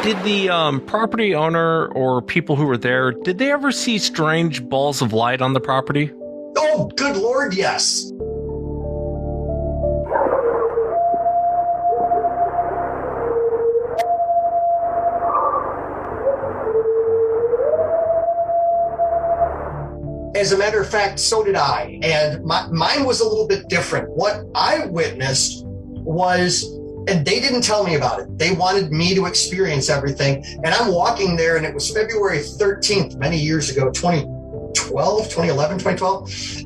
did the property owner or people who were there, did they ever see strange balls of light on the property? Oh, good Lord, yes. As a matter of fact, so did I. And mine was a little bit different. What I witnessed was, and they didn't tell me about it. They wanted me to experience everything. And I'm walking there, and it was February 13th, many years ago, 2012.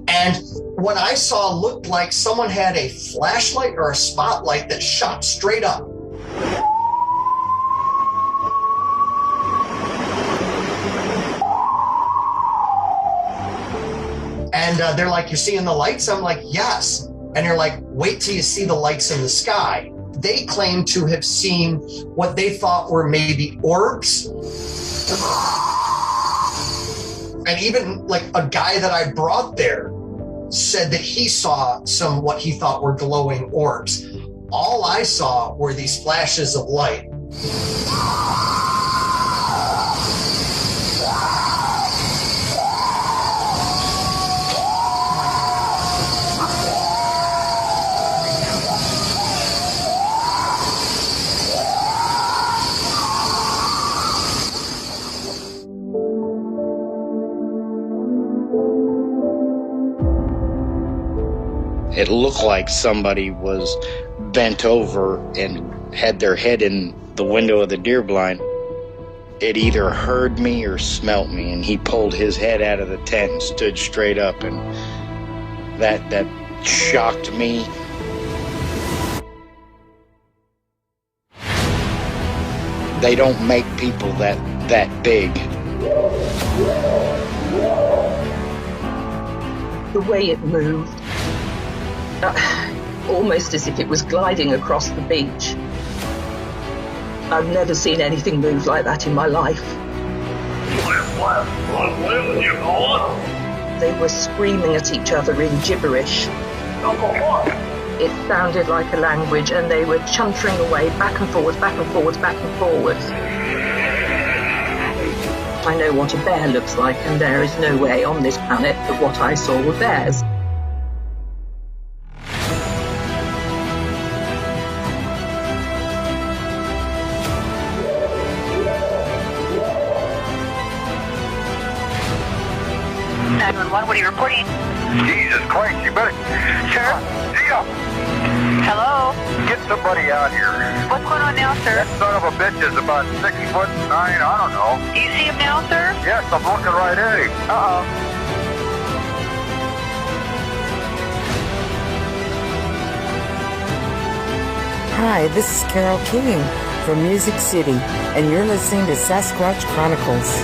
And what I saw looked like someone had a flashlight or a spotlight that shot straight up. And they're like, "You're seeing the lights?" I'm like, "Yes." And they're like, "Wait till you see the lights in the sky." They claim to have seen what they thought were maybe orbs. And even like a guy that I brought there said that he saw some what he thought were glowing orbs. All I saw were these flashes of light. It looked like somebody was bent over and had their head in the window of the deer blind. It either heard me or smelt me, and he pulled his head out of the tent and stood straight up, and that shocked me. They don't make people that big. The way it moved, almost as if it was gliding across the beach. I've never seen anything move like that in my life. They were screaming at each other in gibberish. It sounded like a language, and they were chuntering away back and forwards, back and forwards, back and forwards. I know what a bear looks like, and there is no way on this planet that what I saw were bears. 911, what are you reporting? Jesus Christ, you better... Sir? Gia! Hello? Get somebody out here. What's going on now, sir? That son of a bitch is about 6'9", I don't know. Do you see him now, sir? Yes, I'm looking right at him. Uh-oh. Hi, this is Carol King from Music City, and you're listening to Sasquatch Chronicles.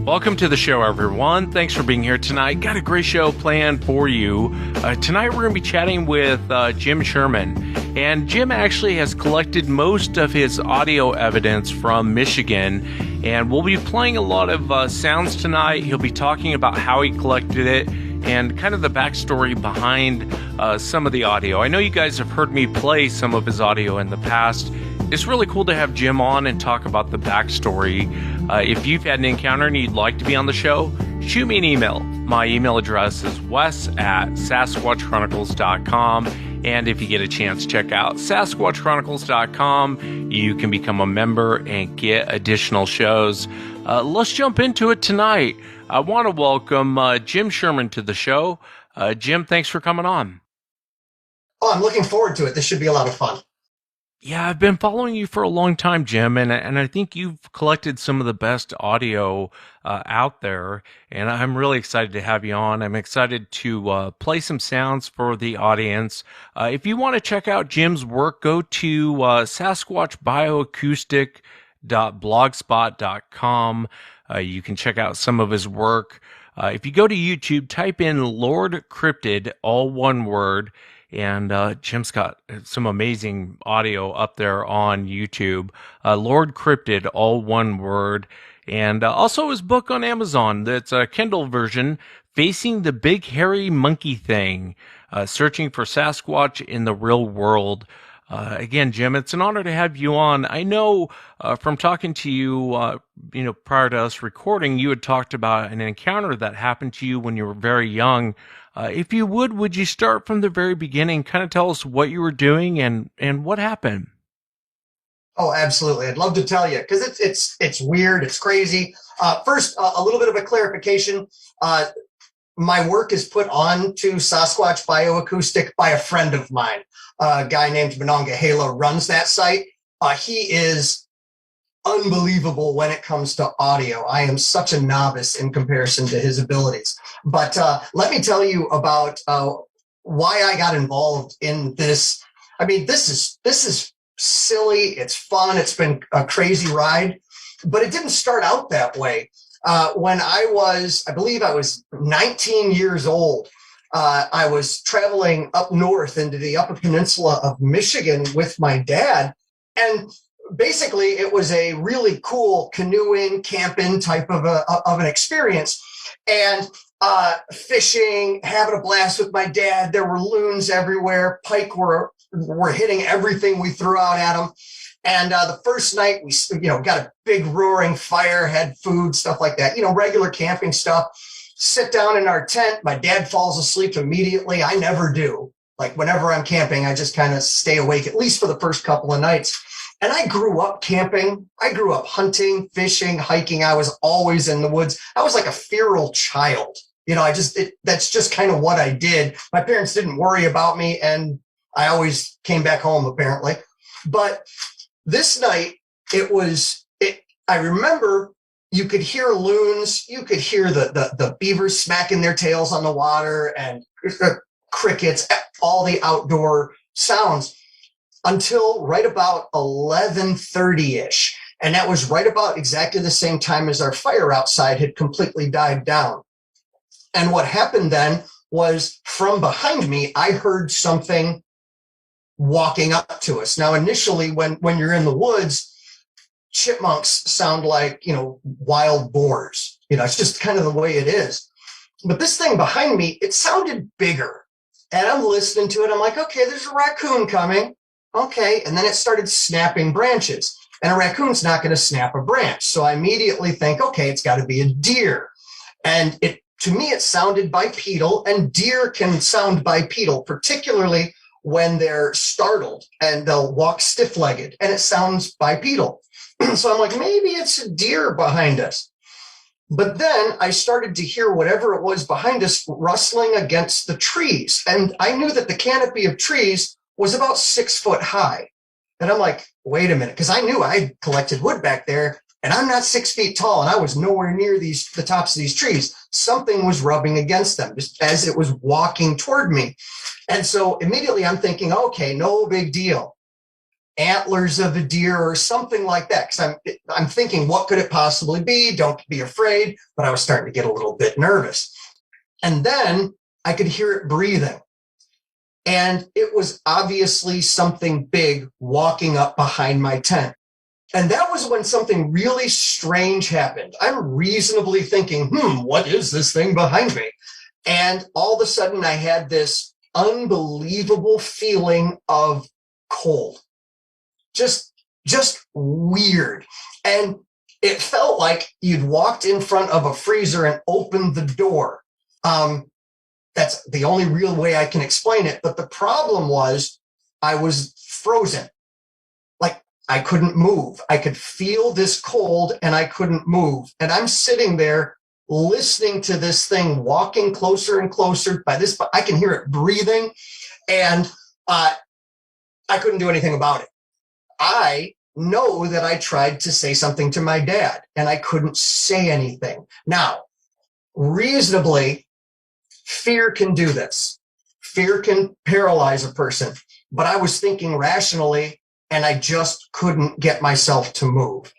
Welcome to the show, everyone. Thanks for being here tonight. Got a great show planned for you. Tonight we're going to be chatting with Jim Sherman. And Jim actually has collected most of his audio evidence from Michigan. And we'll be playing a lot of sounds tonight. He'll be talking about how he collected it and kind of the backstory behind some of the audio. I know you guys have heard me play some of his audio in the past. It's really cool to have Jim on and talk about the backstory. If you've had an encounter and you'd like to be on the show, shoot me an email. My email address is wes@sasquatchchronicles.com. And if you get a chance, check out sasquatchchronicles.com. You can become a member and get additional shows. Let's jump into it tonight. I want to welcome Jim Sherman to the show. Jim, thanks for coming on. Oh, I'm looking forward to it. This should be a lot of fun. Yeah, I've been following you for a long time, Jim, and I think you've collected some of the best audio out there, and I'm really excited to have you on. I'm excited to play some sounds for the audience. If you want to check out Jim's work, go to sasquatchbioacoustic.blogspot.com. You can check out some of his work. If you go to YouTube, type in Lord Cryptid, all one word, and Jim's got some amazing audio up there on YouTube. Lord Cryptid, all one word. And also his book on Amazon. That's a Kindle version, Facing the Big Hairy Monkey Thing, Searching for Sasquatch in the Real World. Again, Jim, it's an honor to have you on. I know from talking to you, prior to us recording, you had talked about an encounter that happened to you when you were very young. If you would you start from the very beginning, kind of tell us what you were doing and what happened? Oh, absolutely. I'd love to tell you because it's weird. It's crazy. First, a little bit of a clarification. My work is put on to Sasquatch Bioacoustic by a friend of mine. A guy named Monongahela runs that site. He is unbelievable when it comes to audio. I am such a novice in comparison to his abilities. But let me tell you about why I got involved in this. I mean, this is silly. It's fun. It's been a crazy ride, but it didn't start out that way. When I believe I was 19 years old, I was traveling up north into the Upper Peninsula of Michigan with my dad. And basically it was a really cool canoeing, camping type of an experience. And fishing, having a blast with my dad. There were loons everywhere. Pike were hitting everything we threw out at them. And the first night we, got a big roaring fire, had food, stuff like that, regular camping stuff. Sit down in our tent. My dad falls asleep immediately. I never do. Like whenever I'm camping, I just kind of stay awake, at least for the first couple of nights. And I grew up camping. I grew up hunting, fishing, hiking. I was always in the woods. I was like a feral child. That's just kind of what I did. My parents didn't worry about me, and I always came back home apparently. But this night, I remember you could hear loons, you could hear the beavers smacking their tails on the water and crickets, all the outdoor sounds until right about 11:30-ish. And that was right about exactly the same time as our fire outside had completely died down. And what happened then was from behind me, I heard something walking up to us. Now, initially, when you're in the woods, chipmunks sound like, wild boars. It's just kind of the way it is. But this thing behind me, it sounded bigger. And I'm listening to it. I'm like, okay, there's a raccoon coming. Okay. And then it started snapping branches. And a raccoon's not going to snap a branch. So I immediately think, okay, it's got to be a deer. And to me, it sounded bipedal, and deer can sound bipedal, particularly when they're startled, and they'll walk stiff-legged, and it sounds bipedal. So I'm like, maybe it's a deer behind us. But then I started to hear whatever it was behind us rustling against the trees. And I knew that the canopy of trees was about 6 foot high. And I'm like, wait a minute, because I knew I had collected wood back there, and I'm not 6 feet tall, and I was nowhere near the tops of these trees. Something was rubbing against them just as it was walking toward me. And so immediately I'm thinking, okay, no big deal. Antlers of a deer or something like that. Because I'm thinking, what could it possibly be? Don't be afraid. But I was starting to get a little bit nervous. And then I could hear it breathing. And it was obviously something big walking up behind my tent. And that was when something really strange happened. I'm reasonably thinking, what is this thing behind me? And all of a sudden I had this unbelievable feeling of cold. Just weird. And it felt like you'd walked in front of a freezer and opened the door. That's the only real way I can explain it. But the problem was I was frozen. Like I couldn't move. I could feel this cold and I couldn't move. And I'm sitting there listening to this thing walking closer and closer. I can hear it breathing, and I couldn't do anything about it. I know that I tried to say something to my dad and I couldn't say anything. Now, reasonably, fear can do this. Fear can paralyze a person. But I was thinking rationally, and I just couldn't get myself to move.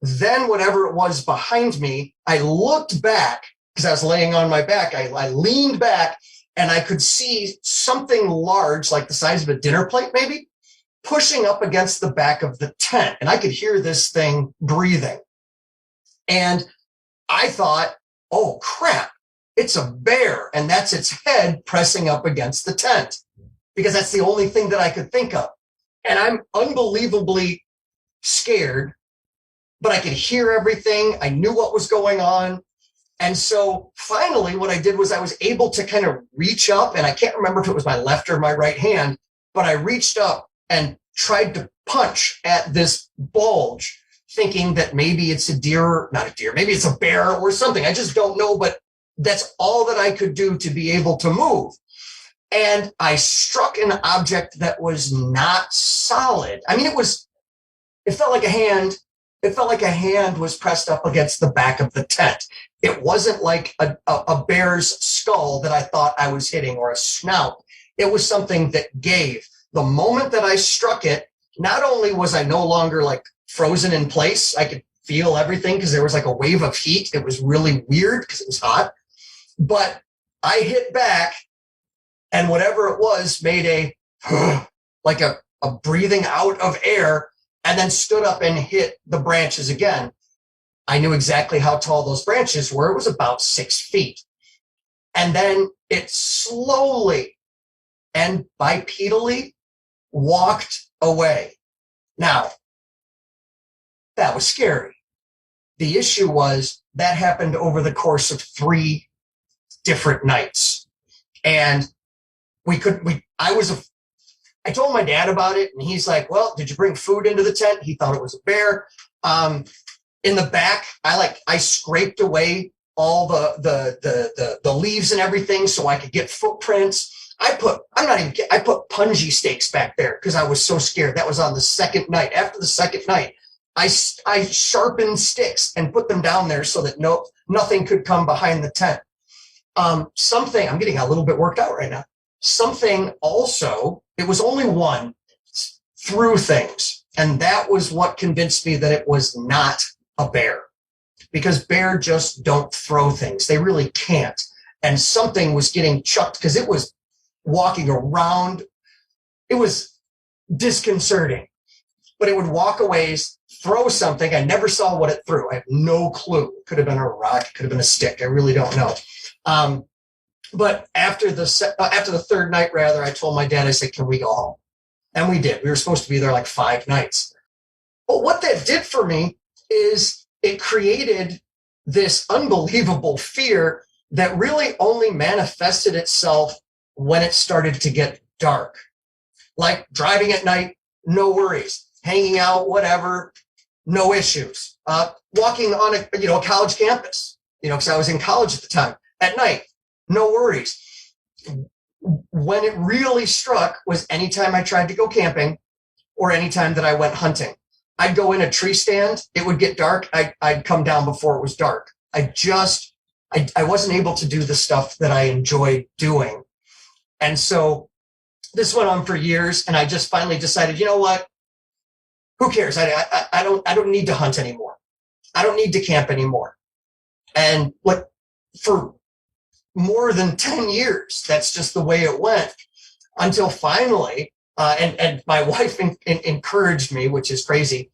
Then whatever it was behind me, I looked back because I was laying on my back. I leaned back and I could see something large, like the size of a dinner plate, maybe, pushing up against the back of the tent. And I could hear this thing breathing. And I thought, oh, crap, it's a bear. And that's its head pressing up against the tent, because that's the only thing that I could think of. And I'm unbelievably scared, but I could hear everything. I knew what was going on. And so finally, what I did was I was able to kind of reach up, and I can't remember if it was my left or my right hand, but I reached up and tried to punch at this bulge, thinking that maybe it's a deer, not a deer, maybe it's a bear or something. I just don't know, but that's all that I could do to be able to move. And I struck an object that was not solid. I mean, it felt like a hand. It felt like a hand was pressed up against the back of the tent. It wasn't like a bear's skull that I thought I was hitting, or a snout. It was something that gave. The moment that I struck it, not only was I no longer like frozen in place, I could feel everything because there was like a wave of heat. It was really weird because it was hot. But I hit back, and whatever it was made a like a breathing out of air, and then stood up and hit the branches again. I knew exactly how tall those branches were. It was about 6 feet. And then it slowly and bipedally walked away. Now, that was scary. The issue was that happened over the course of 3 different nights. And I told my dad about it, and he's like, well, did you bring food into the tent? He thought it was a bear. In the back, I scraped away all the leaves and everything so I could get footprints. I put punji stakes back there because I was so scared. That was on the second night. After the second night, I sharpened sticks and put them down there so that nothing could come behind the tent. I'm getting a little bit worked out right now. Something also, it was only one, threw things. And that was what convinced me that it was not a bear, because bear just don't throw things. They really can't. And something was getting chucked because it was walking around. It was disconcerting, but it would walk away, throw something. I never saw what it threw. I have no clue. It could have been a rock. It could have been a stick. I really don't know. But after the third night, rather, I told my dad, I said, can we go home? And we did. We were supposed to be there like 5 nights. But what that did for me is it created this unbelievable fear that really only manifested itself when it started to get dark. Like driving at night, no worries. Hanging out, whatever, no issues. Walking on a college campus, because I was in college at the time, at night, no worries. When it really struck was anytime I tried to go camping or anytime that I went hunting. I'd go in a tree stand, it would get dark, I'd come down before it was dark. I wasn't able to do the stuff that I enjoyed doing. And so this went on for years, and I just finally decided, you know what? Who cares? I don't need to hunt anymore. I don't need to camp anymore. And for more than 10 years, that's just the way it went, until finally, and my wife encouraged me, which is crazy.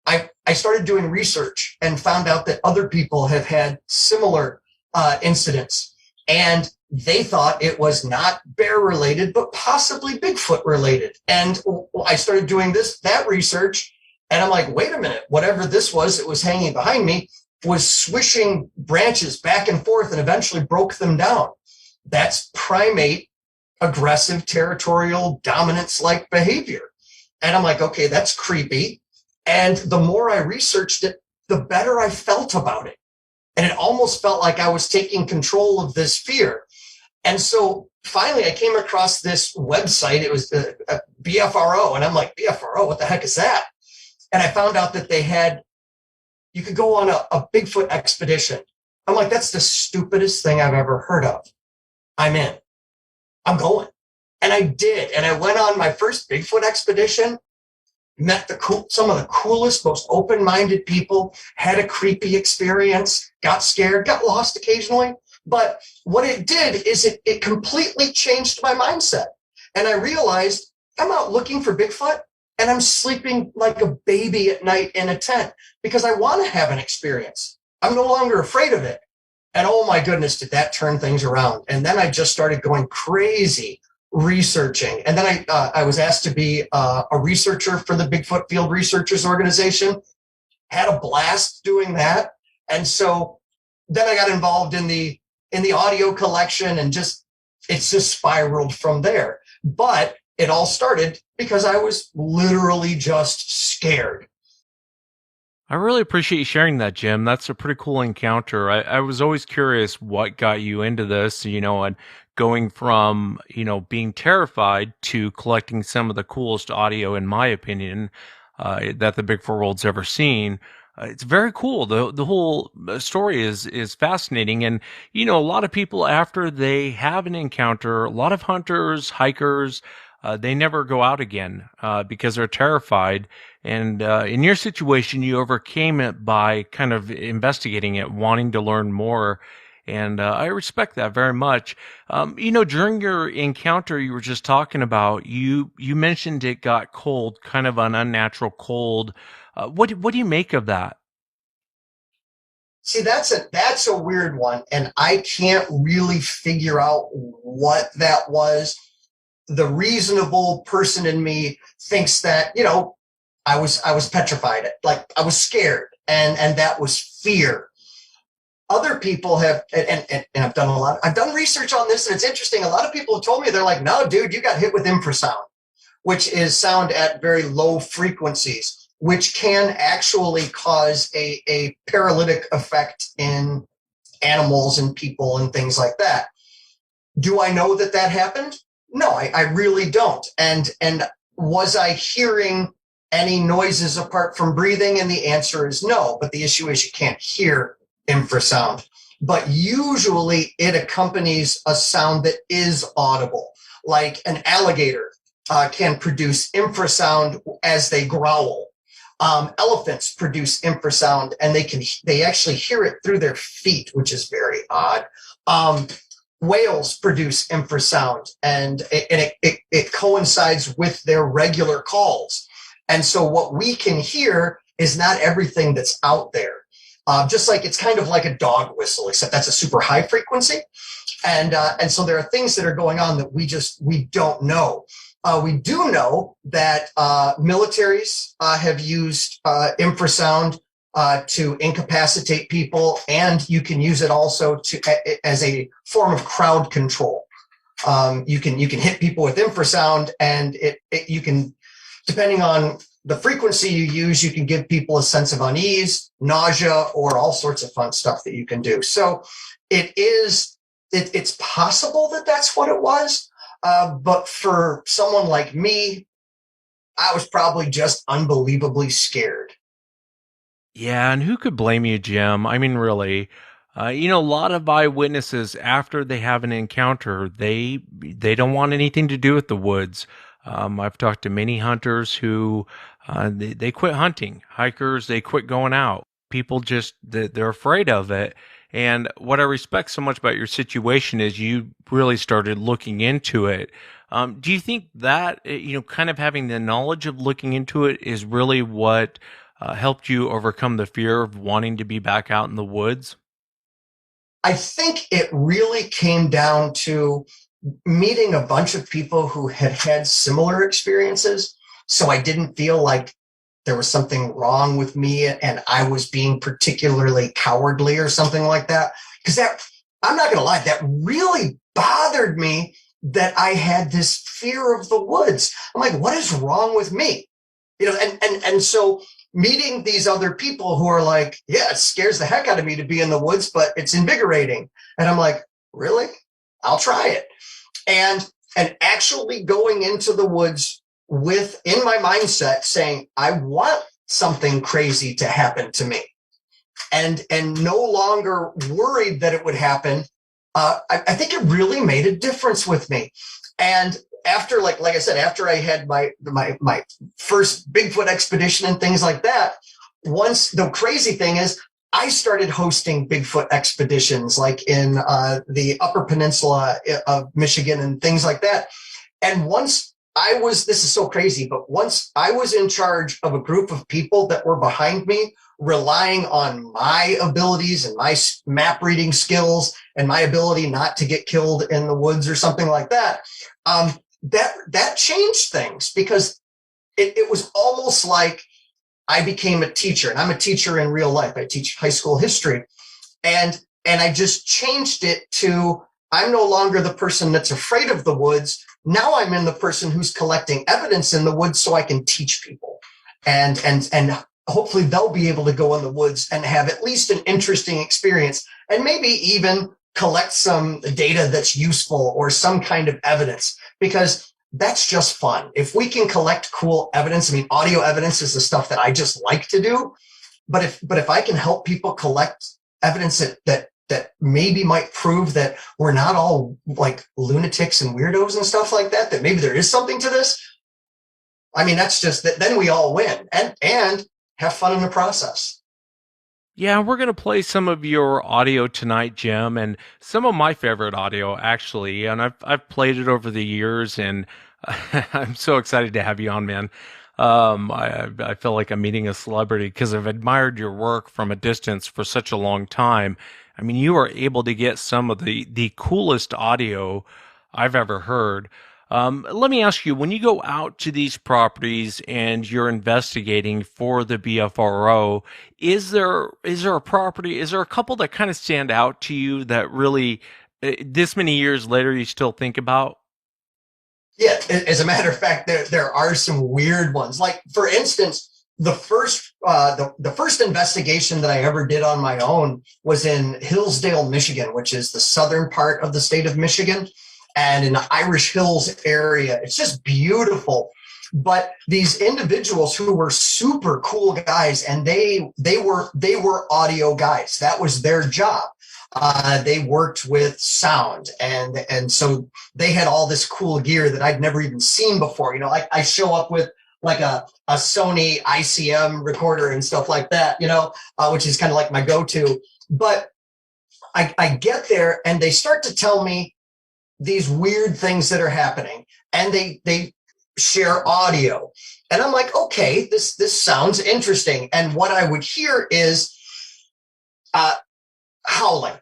I started doing research and found out that other people have had similar incidents, and they thought it was not bear related, but possibly Bigfoot related. And I started doing that research, and I'm like, wait a minute, whatever this was, it was hanging behind me, was swishing branches back and forth and eventually broke them down. That's primate, aggressive, territorial, dominance-like behavior. And I'm like, okay, that's creepy. And the more I researched it, the better I felt about it. And it almost felt like I was taking control of this fear. And so finally I came across this website. It was a BFRO. And I'm like, BFRO, what the heck is that? And I found out that you could go on a Bigfoot expedition. I'm like, that's the stupidest thing I've ever heard of. I'm in. I'm going. And I did. And I went on my first Bigfoot expedition. met some of the coolest, most open-minded people, had a creepy experience, got scared, got lost occasionally. But what it did is it completely changed my mindset. And I realized I'm out looking for Bigfoot and I'm sleeping like a baby at night in a tent because I want to have an experience. I'm no longer afraid of it. And oh my goodness, did that turn things around. And then I just started going crazy researching. And then I was asked to be a researcher for the Bigfoot Field Researchers Organization. Had a blast doing that. And so then I got involved in the audio collection and it's just spiraled from there. But it all started because I was literally just scared. I really appreciate you sharing that, Jim. That's a pretty cool encounter. I was always curious what got you into this, and going from, being terrified to collecting some of the coolest audio, in my opinion, that the Bigfoot world's ever seen. It's very cool. The whole story is fascinating. And, a lot of people, after they have an encounter, a lot of hunters, hikers, they never go out again because they're terrified. And in your situation, you overcame it by kind of investigating it, wanting to learn more. And I respect that very much. During your encounter you were just talking about, you mentioned it got cold, kind of an unnatural cold. What do you make of that? See, that's a weird one, and I can't really figure out what that was. The reasonable person in me thinks that, I was petrified, like I was scared, and that was fear. Other people have, and I've done research on this, and it's interesting. A lot of people have told me, they're like, no, dude, you got hit with infrasound, which is sound at very low frequencies, which can actually cause a paralytic effect in animals and people and things like that. Do I know that happened? No, I really don't. And was I hearing any noises apart from breathing? And the answer is no. But the issue is you can't hear infrasound. But usually it accompanies a sound that is audible, like an alligator can produce infrasound as they growl. Elephants produce infrasound, and they actually hear it through their feet, which is very odd. Whales produce infrasound, and it coincides with their regular calls. And so what we can hear is not everything that's out there. Just like it's kind of like a dog whistle, except that's a super high frequency. And so there are things that are going on that we don't know. We do know that militaries have used infrasound to incapacitate people, and you can use it also as a form of crowd control. You can hit people with infrasound, and you can, depending on the frequency you use, you can give people a sense of unease, nausea, or all sorts of fun stuff that you can do. So it's possible that that's what it was. But for someone like me, I was probably just unbelievably scared. Yeah, and who could blame you, Jim? I mean, really, a lot of eyewitnesses, after they have an encounter, they don't want anything to do with the woods. I've talked to many hunters who they quit hunting. Hikers, they quit going out. People just they're afraid of it. And what I respect so much about your situation is you really started looking into it. Do you think that, kind of having the knowledge of looking into it is really what helped you overcome the fear of wanting to be back out in the woods? I think it really came down to meeting a bunch of people who had similar experiences. So I didn't feel like there was something wrong with me and I was being particularly cowardly or something like that. Because I'm not going to lie, that really bothered me, that I had this fear of the woods. I'm like, what is wrong with me? And so meeting these other people who are like, yeah, it scares the heck out of me to be in the woods, but it's invigorating. And I'm like, really? I'll try it. And actually going into the woods in my mindset saying, I want something crazy to happen to me, and no longer worried that it would happen. I think it really made a difference with me. And after, like I said, after I had my first Bigfoot expedition and things like that, once the crazy thing is, I started hosting Bigfoot expeditions like in the Upper Peninsula of Michigan and things like that. And once this is so crazy, but once I was in charge of a group of people that were behind me, relying on my abilities and my map reading skills and my ability not to get killed in the woods or something like that, that changed things, because it was almost like I became a teacher, and I'm a teacher in real life. I teach high school history, and I just changed it to, I'm no longer the person that's afraid of the woods. Now I'm in the person who's collecting evidence in the woods so I can teach people, and hopefully they'll be able to go in the woods and have at least an interesting experience, and maybe even collect some data that's useful or some kind of evidence, because that's just fun. If we can collect cool evidence, I mean, audio evidence is the stuff that I just like to do. But if I can help people collect evidence that maybe might prove that we're not all like lunatics and weirdos and stuff like that, that maybe there is something to this, I mean, that's just that. Then we all win and have fun in the process. Yeah, we're going to play some of your audio tonight, Jim, and some of my favorite audio, actually. And I've played it over the years, and I'm so excited to have you on, man. I feel like I'm meeting a celebrity because I've admired your work from a distance for such a long time. I mean, you are able to get some of the coolest audio I've ever heard. Let me ask you, when you go out to these properties and you're investigating for the BFRO, is there a couple that kind of stand out to you that really, this many years later, you still think about? Yeah, as a matter of fact, there are some weird ones. Like, for instance, the first investigation that I ever did on my own was in Hillsdale, Michigan, which is the southern part of the state of Michigan. And in the Irish Hills area, it's just beautiful. But these individuals who were super cool guys, and they were audio guys. That was their job. They worked with sound, and so they had all this cool gear that I'd never even seen before. You know, I show up with like a Sony ICM recorder and stuff like that, you know, which is kind of like my go-to. But I get there and they start to tell me these weird things that are happening, and they share audio, and I'm like, okay, this sounds interesting. And what I would hear is howling,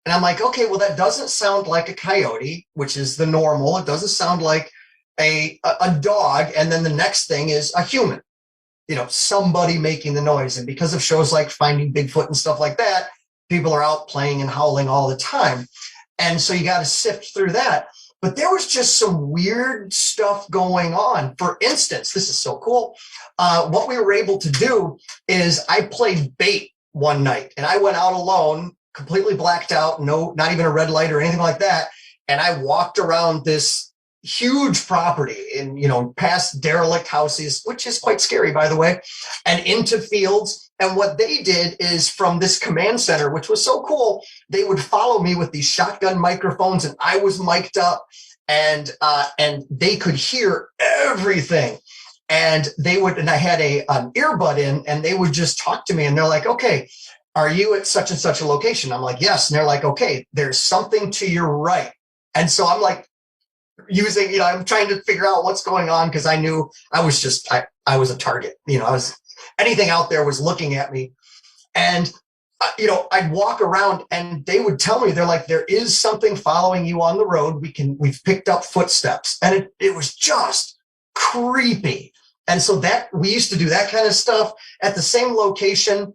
and I'm like, okay, well, that doesn't sound like a coyote, which is the normal. It doesn't sound like a dog. And then the next thing is a human, you know, somebody making the noise. And because of shows like Finding Bigfoot and stuff like that, people are out playing and howling all the time. And so you got to sift through that. But there was just some weird stuff going on. For instance, this is so cool. What we were able to do is I played bait one night, and I went out alone, completely blacked out, not even a red light or anything like that. And I walked around this huge property and, you know, past derelict houses, which is quite scary, by the way, and into fields. And what they did is, from this command center, which was so cool, they would follow me with these shotgun microphones, and I was mic'd up, and they could hear everything. And I had an earbud in, and they would just talk to me, and they're like, okay, are you at such and such a location? I'm like, yes. And they're like, okay, there's something to your right. And so I'm like, using, you know, I'm trying to figure out what's going on, because I knew I was a target. You know, anything out there was looking at me. And, you know, I'd walk around and they would tell me, they're like, there is something following you on the road. We've picked up footsteps. And it was just creepy. And so we used to do that kind of stuff at the same location.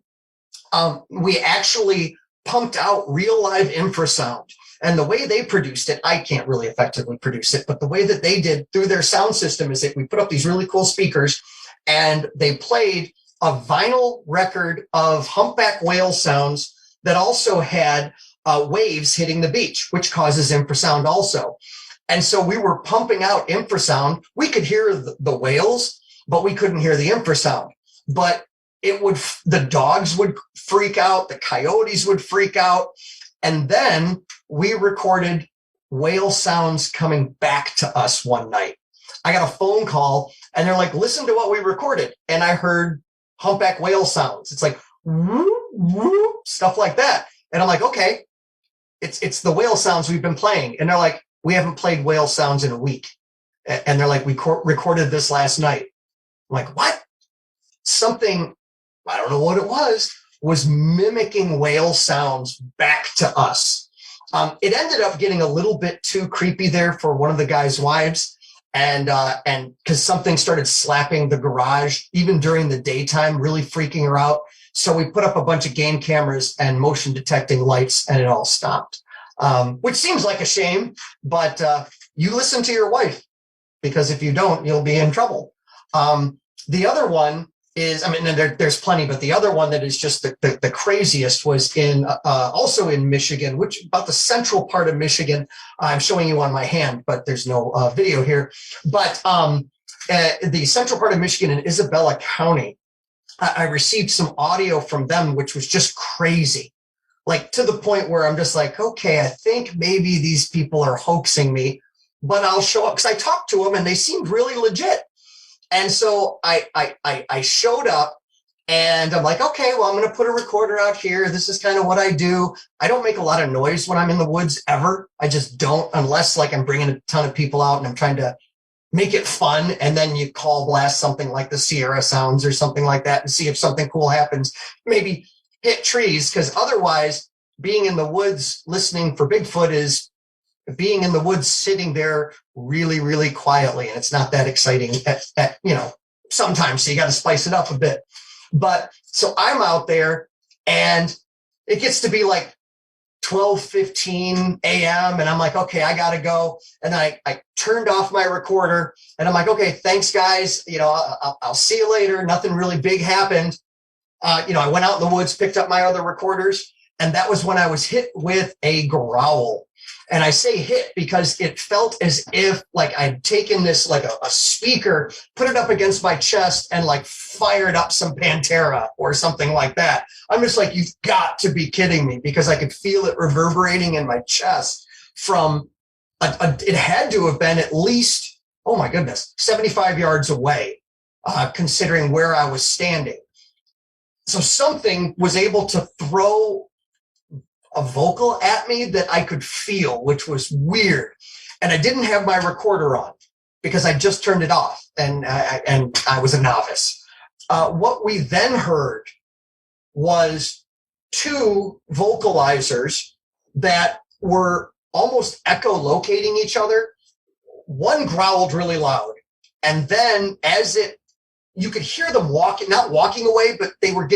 We actually pumped out real live infrasound. And the way they produced it, I can't really effectively produce it, but the way that they did through their sound system is that we put up these really cool speakers, and they played a vinyl record of humpback whale sounds that also had waves hitting the beach, which causes infrasound also. And so we were pumping out infrasound. We could hear the whales, but we couldn't hear the infrasound. But the dogs would freak out, the coyotes would freak out. And then we recorded whale sounds coming back to us one night. I got a phone call and they're like, listen to what we recorded. And I heard humpback whale sounds. It's like, whoop, whoop, stuff like that. And I'm like, okay, it's the whale sounds we've been playing. And they're like, we haven't played whale sounds in a week. And they're like, we recorded this last night. I'm like, what? Something, I don't know what it was mimicking whale sounds back to us. It ended up getting a little bit too creepy there for one of the guy's wives. And because something started slapping the garage, even during the daytime, really freaking her out. So we put up a bunch of game cameras and motion detecting lights, and it all stopped. Which seems like a shame, but you listen to your wife, because if you don't, you'll be in trouble. The other one is, I mean, there's plenty, but the other one that is just the craziest was in also in Michigan, which about the central part of Michigan. I'm showing you on my hand, but there's no video here. But the central part of Michigan in Isabella County, I received some audio from them, which was just crazy. Like to the point where I'm just like, okay, I think maybe these people are hoaxing me, but I'll show up, because I talked to them and they seemed really legit. And so I showed up and I'm like, okay, well, I'm going to put a recorder out here. This is kind of what I do. I don't make a lot of noise when I'm in the woods ever. I just don't, unless like I'm bringing a ton of people out and I'm trying to make it fun. And then you call blast something like the Sierra Sounds or something like that and see if something cool happens. Maybe hit trees, because otherwise being in the woods listening for Bigfoot is being in the woods sitting there really, really quietly. And it's not that exciting at sometimes. So you got to spice it up a bit. But so I'm out there and it gets to be like 12:15 a.m. and I'm like, okay, I got to go. And I turned off my recorder and I'm like, okay, thanks guys. I'll see you later. Nothing really big happened. I went out in the woods, picked up my other recorders, and that was when I was hit with a growl. And I say hit because it felt as if like I'd taken this like a speaker, put it up against my chest and like fired up some Pantera or something like that. I'm just like, you've got to be kidding me, because I could feel it reverberating in my chest from it had to have been at least, oh my goodness, 75 yards away, considering where I was standing. So something was able to throw a vocal at me that I could feel, which was weird. And I didn't have my recorder on because I just turned it off and I was a novice. What we then heard was two vocalizers that were almost echolocating each other. One growled really loud. And then you could hear them not walking away, but they were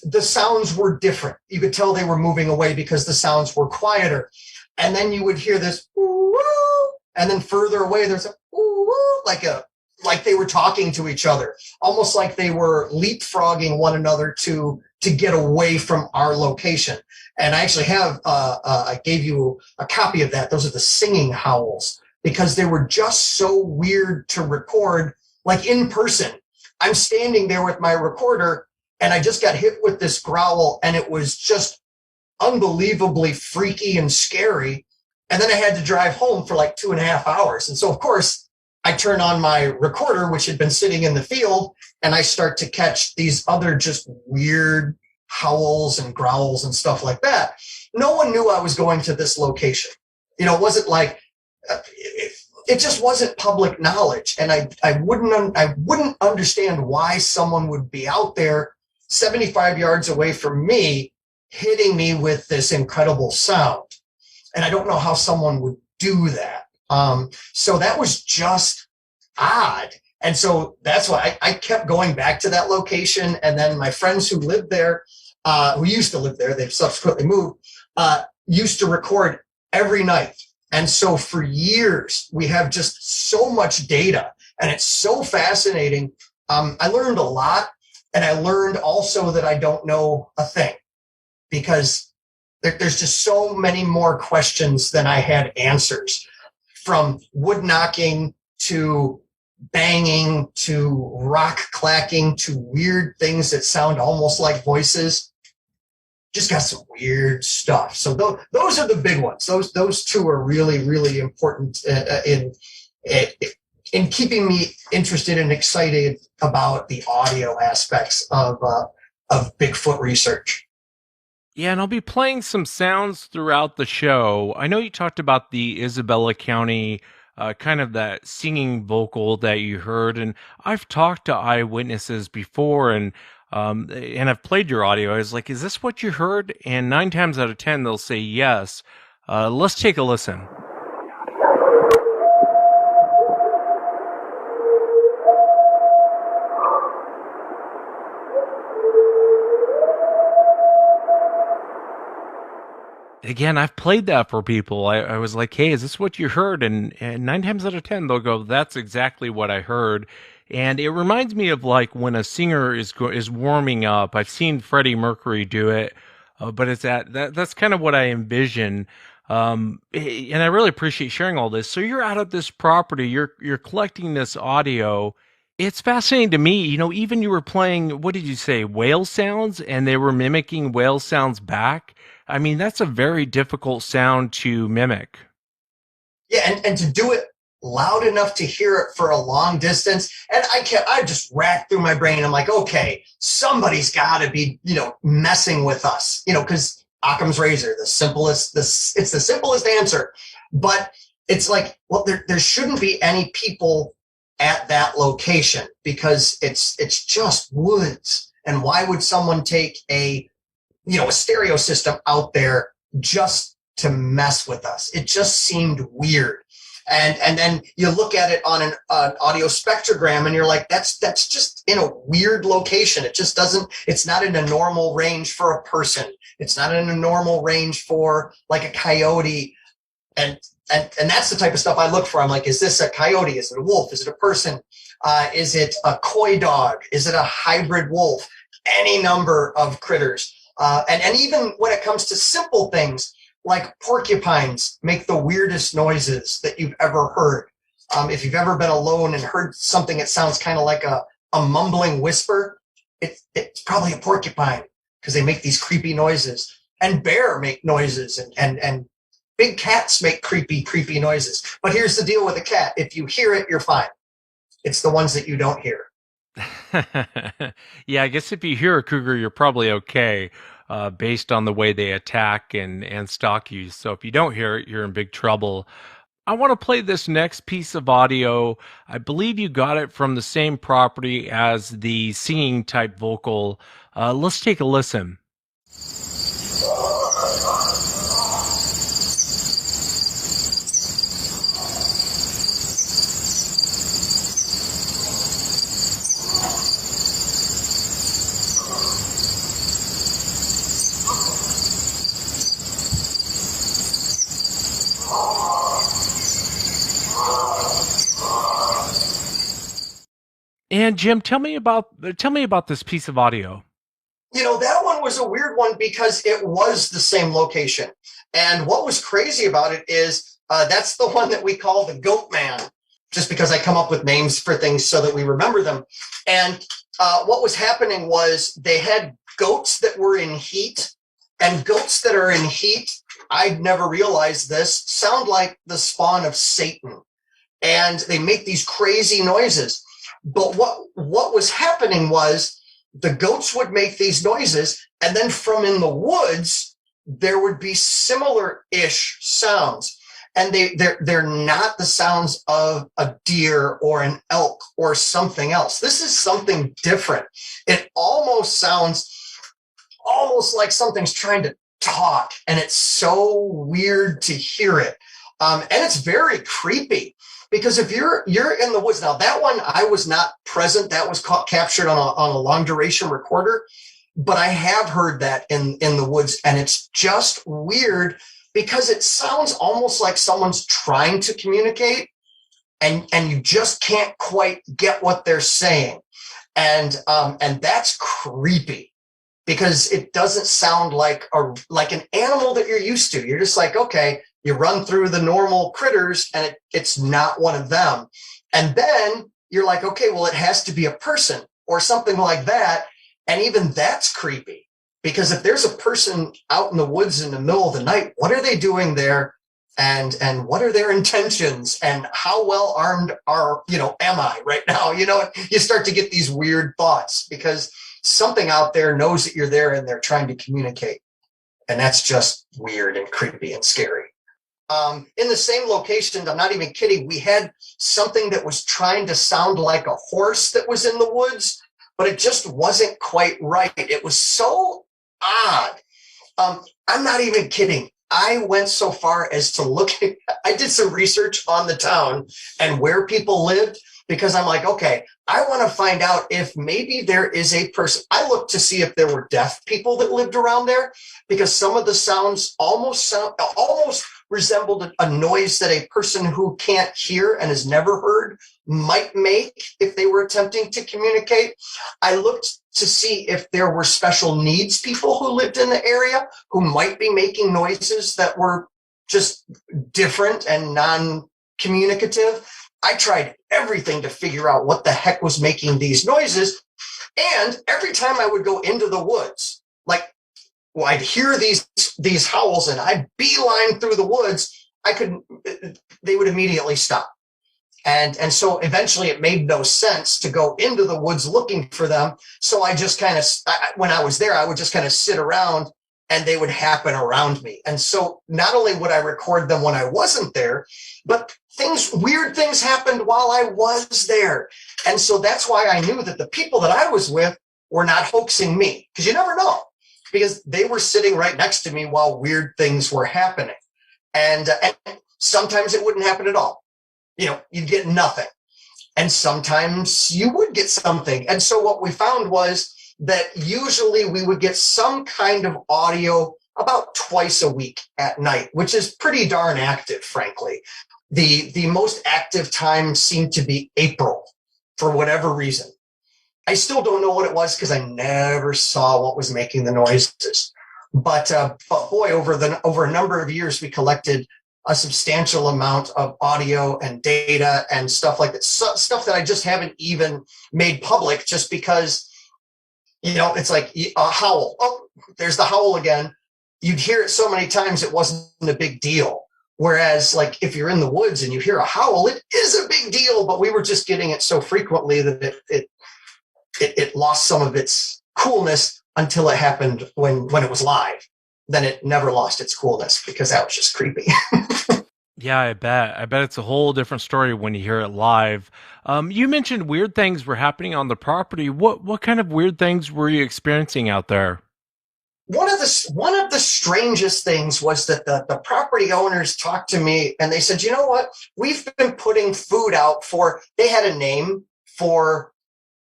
the sounds were different. You could tell they were moving away because the sounds were quieter. And then you would hear this, ooh, woo, and then further away, there's a, ooh, woo, like they were talking to each other, almost like they were leapfrogging one another to get away from our location. And I actually I gave you a copy of that. Those are the singing howls, because they were just so weird to record, like in person. I'm standing there with my recorder and I just got hit with this growl and it was just unbelievably freaky and scary. And then I had to drive home for like 2.5 hours. And so, of course, I turn on my recorder, which had been sitting in the field, and I start to catch these other just weird howls and growls and stuff like that. No one knew I was going to this location. It wasn't like, it just wasn't public knowledge. And I wouldn't understand why someone would be out there 75 yards away from me, hitting me with this incredible sound. And I don't know how someone would do that. So that was just odd. And so that's why I kept going back to that location. And then my friends who lived there, who used to live there, they've subsequently moved, used to record every night. And so for years, we have just so much data, and it's so fascinating. I learned a lot. And I learned also that I don't know a thing, because there's just so many more questions than I had answers, from wood knocking to banging to rock clacking to weird things that sound almost like voices. just got some weird stuff. So those are the big ones. Those two are really, really important in keeping me interested and excited about the audio aspects of Bigfoot research. Yeah, and I'll be playing some sounds throughout the show. I know you talked about the Isabella County, kind of that singing vocal that you heard, and I've talked to eyewitnesses before, and I've played your audio. I was like, "Is this what you heard?" And 9 times out of 10, they'll say yes. Let's take a listen. Again, I've played that for people. I was like, "Hey, is this what you heard?" And 9 times out of 10, they'll go, "That's exactly what I heard." And it reminds me of like when a singer is warming up. I've seen Freddie Mercury do it, but it's that's kind of what I envision. And I really appreciate sharing all this. So you're out at this property, you're collecting this audio. It's fascinating to me. Even you were playing, what did you say, whale sounds, and they were mimicking whale sounds back. I mean, that's a very difficult sound to mimic. Yeah, and to do it loud enough to hear it for a long distance. And I just racked through my brain. I'm like, okay, somebody's got to be, messing with us, because Occam's razor, it's the simplest answer. But it's like, well, there shouldn't be any people at that location because it's just woods. And why would someone take a stereo system out there just to mess with us? It just seemed weird. And then you look at it on an audio spectrogram and you're like, that's just in a weird location. It's not in a normal range for a person. It's not in a normal range for like a coyote. And that's the type of stuff I look for. I'm like, is this a coyote? Is it a wolf? Is it a person? Is it a coy dog? Is it a hybrid wolf? Any number of critters. And even when it comes to simple things, like porcupines make the weirdest noises that you've ever heard. If you've ever been alone and heard something that sounds kind of like a mumbling whisper, it's probably a porcupine because they make these creepy noises. And bear make noises, and big cats make creepy noises. But here's the deal with a cat. If you hear it, you're fine. It's the ones that you don't hear. Yeah, I guess if you hear a cougar, you're probably okay. Based on the way they attack and stalk you. So if you don't hear it, you're in big trouble. I want to play this next piece of audio. I believe you got it from the same property as the singing type vocal. Let's take a listen. And Jim, tell me about this piece of audio. That one was a weird one because it was the same location. And what was crazy about it is that's the one that we call the Goat Man, just because I come up with names for things so that we remember them. And what was happening was they had goats that were in heat, and goats that are in heat, I'd never realized this, sound like the spawn of Satan. And they make these crazy noises. But what was happening was the goats would make these noises, and then from in the woods, there would be similar-ish sounds. And they're not the sounds of a deer or an elk or something else. This is something different. It almost sounds almost like something's trying to talk, and it's so weird to hear it. And it's very creepy. Because if you're in the woods, now that one I was not present, that was captured on a long duration recorder, but I have heard that in the woods, and it's just weird because it sounds almost like someone's trying to communicate, and you just can't quite get what they're saying, and that's creepy because it doesn't sound like an animal that you're used to. You're just like, okay. You run through the normal critters and it's not one of them. And then you're like, okay, well, it has to be a person or something like that. And even that's creepy. Because if there's a person out in the woods in the middle of the night, what are they doing there? And what are their intentions? And how well armed am I right now? You start to get these weird thoughts because something out there knows that you're there and they're trying to communicate. And that's just weird and creepy and scary. In the same location, I'm not even kidding, we had something that was trying to sound like a horse that was in the woods, but it just wasn't quite right. It was so odd. I'm not even kidding. I went so far as to I did some research on the town and where people lived, because I'm like, okay, I want to find out if maybe there is a person. I looked to see if there were deaf people that lived around there, because some of the sounds almost resembled a noise that a person who can't hear and has never heard might make if they were attempting to communicate. I looked to see if there were special needs people who lived in the area who might be making noises that were just different and non-communicative. I tried everything to figure out what the heck was making these noises. And every time I would go into the woods, I'd hear these howls and I'd beeline through the woods, they would immediately stop. And so eventually it made no sense to go into the woods looking for them. So I just when I was there, I would just kind of sit around and they would happen around me. And so not only would I record them when I wasn't there, but weird things happened while I was there. And so that's why I knew that the people that I was with were not hoaxing me, because you never know, because they were sitting right next to me while weird things were happening. And sometimes it wouldn't happen at all. You'd get nothing. And sometimes you would get something. And so what we found was that usually we would get some kind of audio about twice a week at night, which is pretty darn active, frankly. The most active time seemed to be April for whatever reason. I still don't know what it was because I never saw what was making the noises. But boy, over a number of years, we collected a substantial amount of audio and data and stuff like that. Stuff that I just haven't even made public, just because, it's like a howl. Oh, there's the howl again. You'd hear it so many times it wasn't a big deal. Whereas, if you're in the woods and you hear a howl, it is a big deal. But we were just getting it so frequently that it lost some of its coolness until it happened when it was live. Then it never lost its coolness because that was just creepy. Yeah, I bet it's a whole different story when you hear it live. You mentioned weird things were happening on the property. What kind of weird things were you experiencing out there? One of the strangest things was that the property owners talked to me and they said, you know what? We've been putting food out they had a name for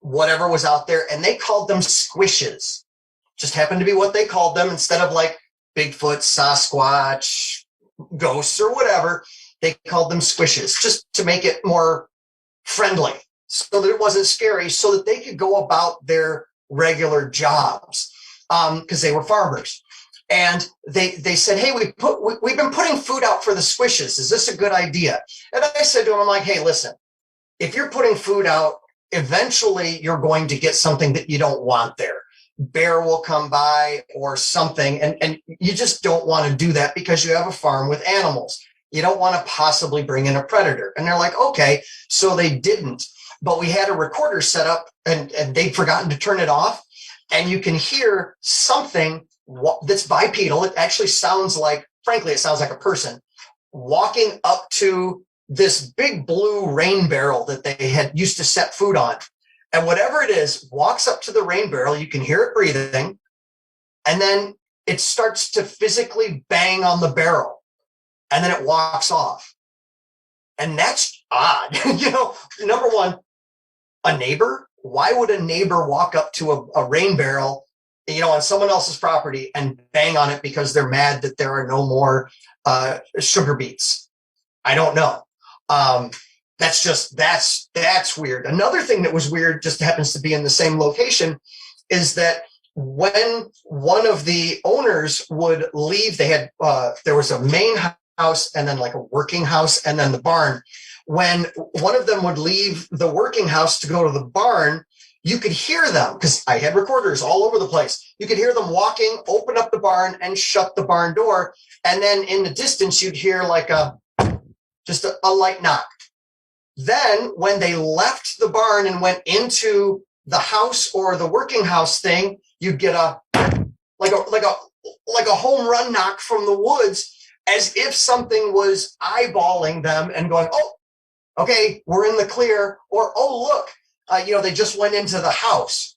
whatever was out there, and they called them squishes. Just happened to be what they called them, instead of Bigfoot, Sasquatch, ghosts, or whatever. They called them squishes, just to make it more friendly, so that it wasn't scary, so that they could go about their regular jobs, because they were farmers. And they said, hey, we've been putting food out for the squishes. Is this a good idea? And I said to them, I'm like, hey, listen, if you're putting food out, eventually you're going to get something that you don't want there. Bear will come by or something, and you just don't want to do that because you have a farm with animals. You don't want to possibly bring in a predator. And they're like, okay. So they didn't, but we had a recorder set up and they'd forgotten to turn it off, and you can hear something that's bipedal. It actually sounds like a person walking up to this big blue rain barrel that they had used to set food on. And whatever it is walks up to the rain barrel. You can hear it breathing. And then it starts to physically bang on the barrel. And then it walks off. And that's odd. Number one, a neighbor. Why would a neighbor walk up to a rain barrel, on someone else's property and bang on it because they're mad that there are no more sugar beets? I don't know. That's weird. Another thing that was weird, just happens to be in the same location, is that when one of the owners would leave, they had, there was a main house and then a working house and then the barn. When one of them would leave the working house to go to the barn, you could hear them because I had recorders all over the place. You could hear them walking, open up the barn and shut the barn door. And then in the distance, you'd hear like just a light knock. Then when they left the barn and went into the house or the working house thing, you'd get like a home run knock from the woods, as if something was eyeballing them and going, oh, okay, we're in the clear. Or, oh, look, they just went into the house.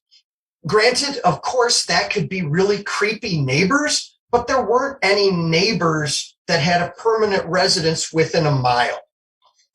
Granted, of course, that could be really creepy neighbors, but there weren't any neighbors that had a permanent residence within a mile.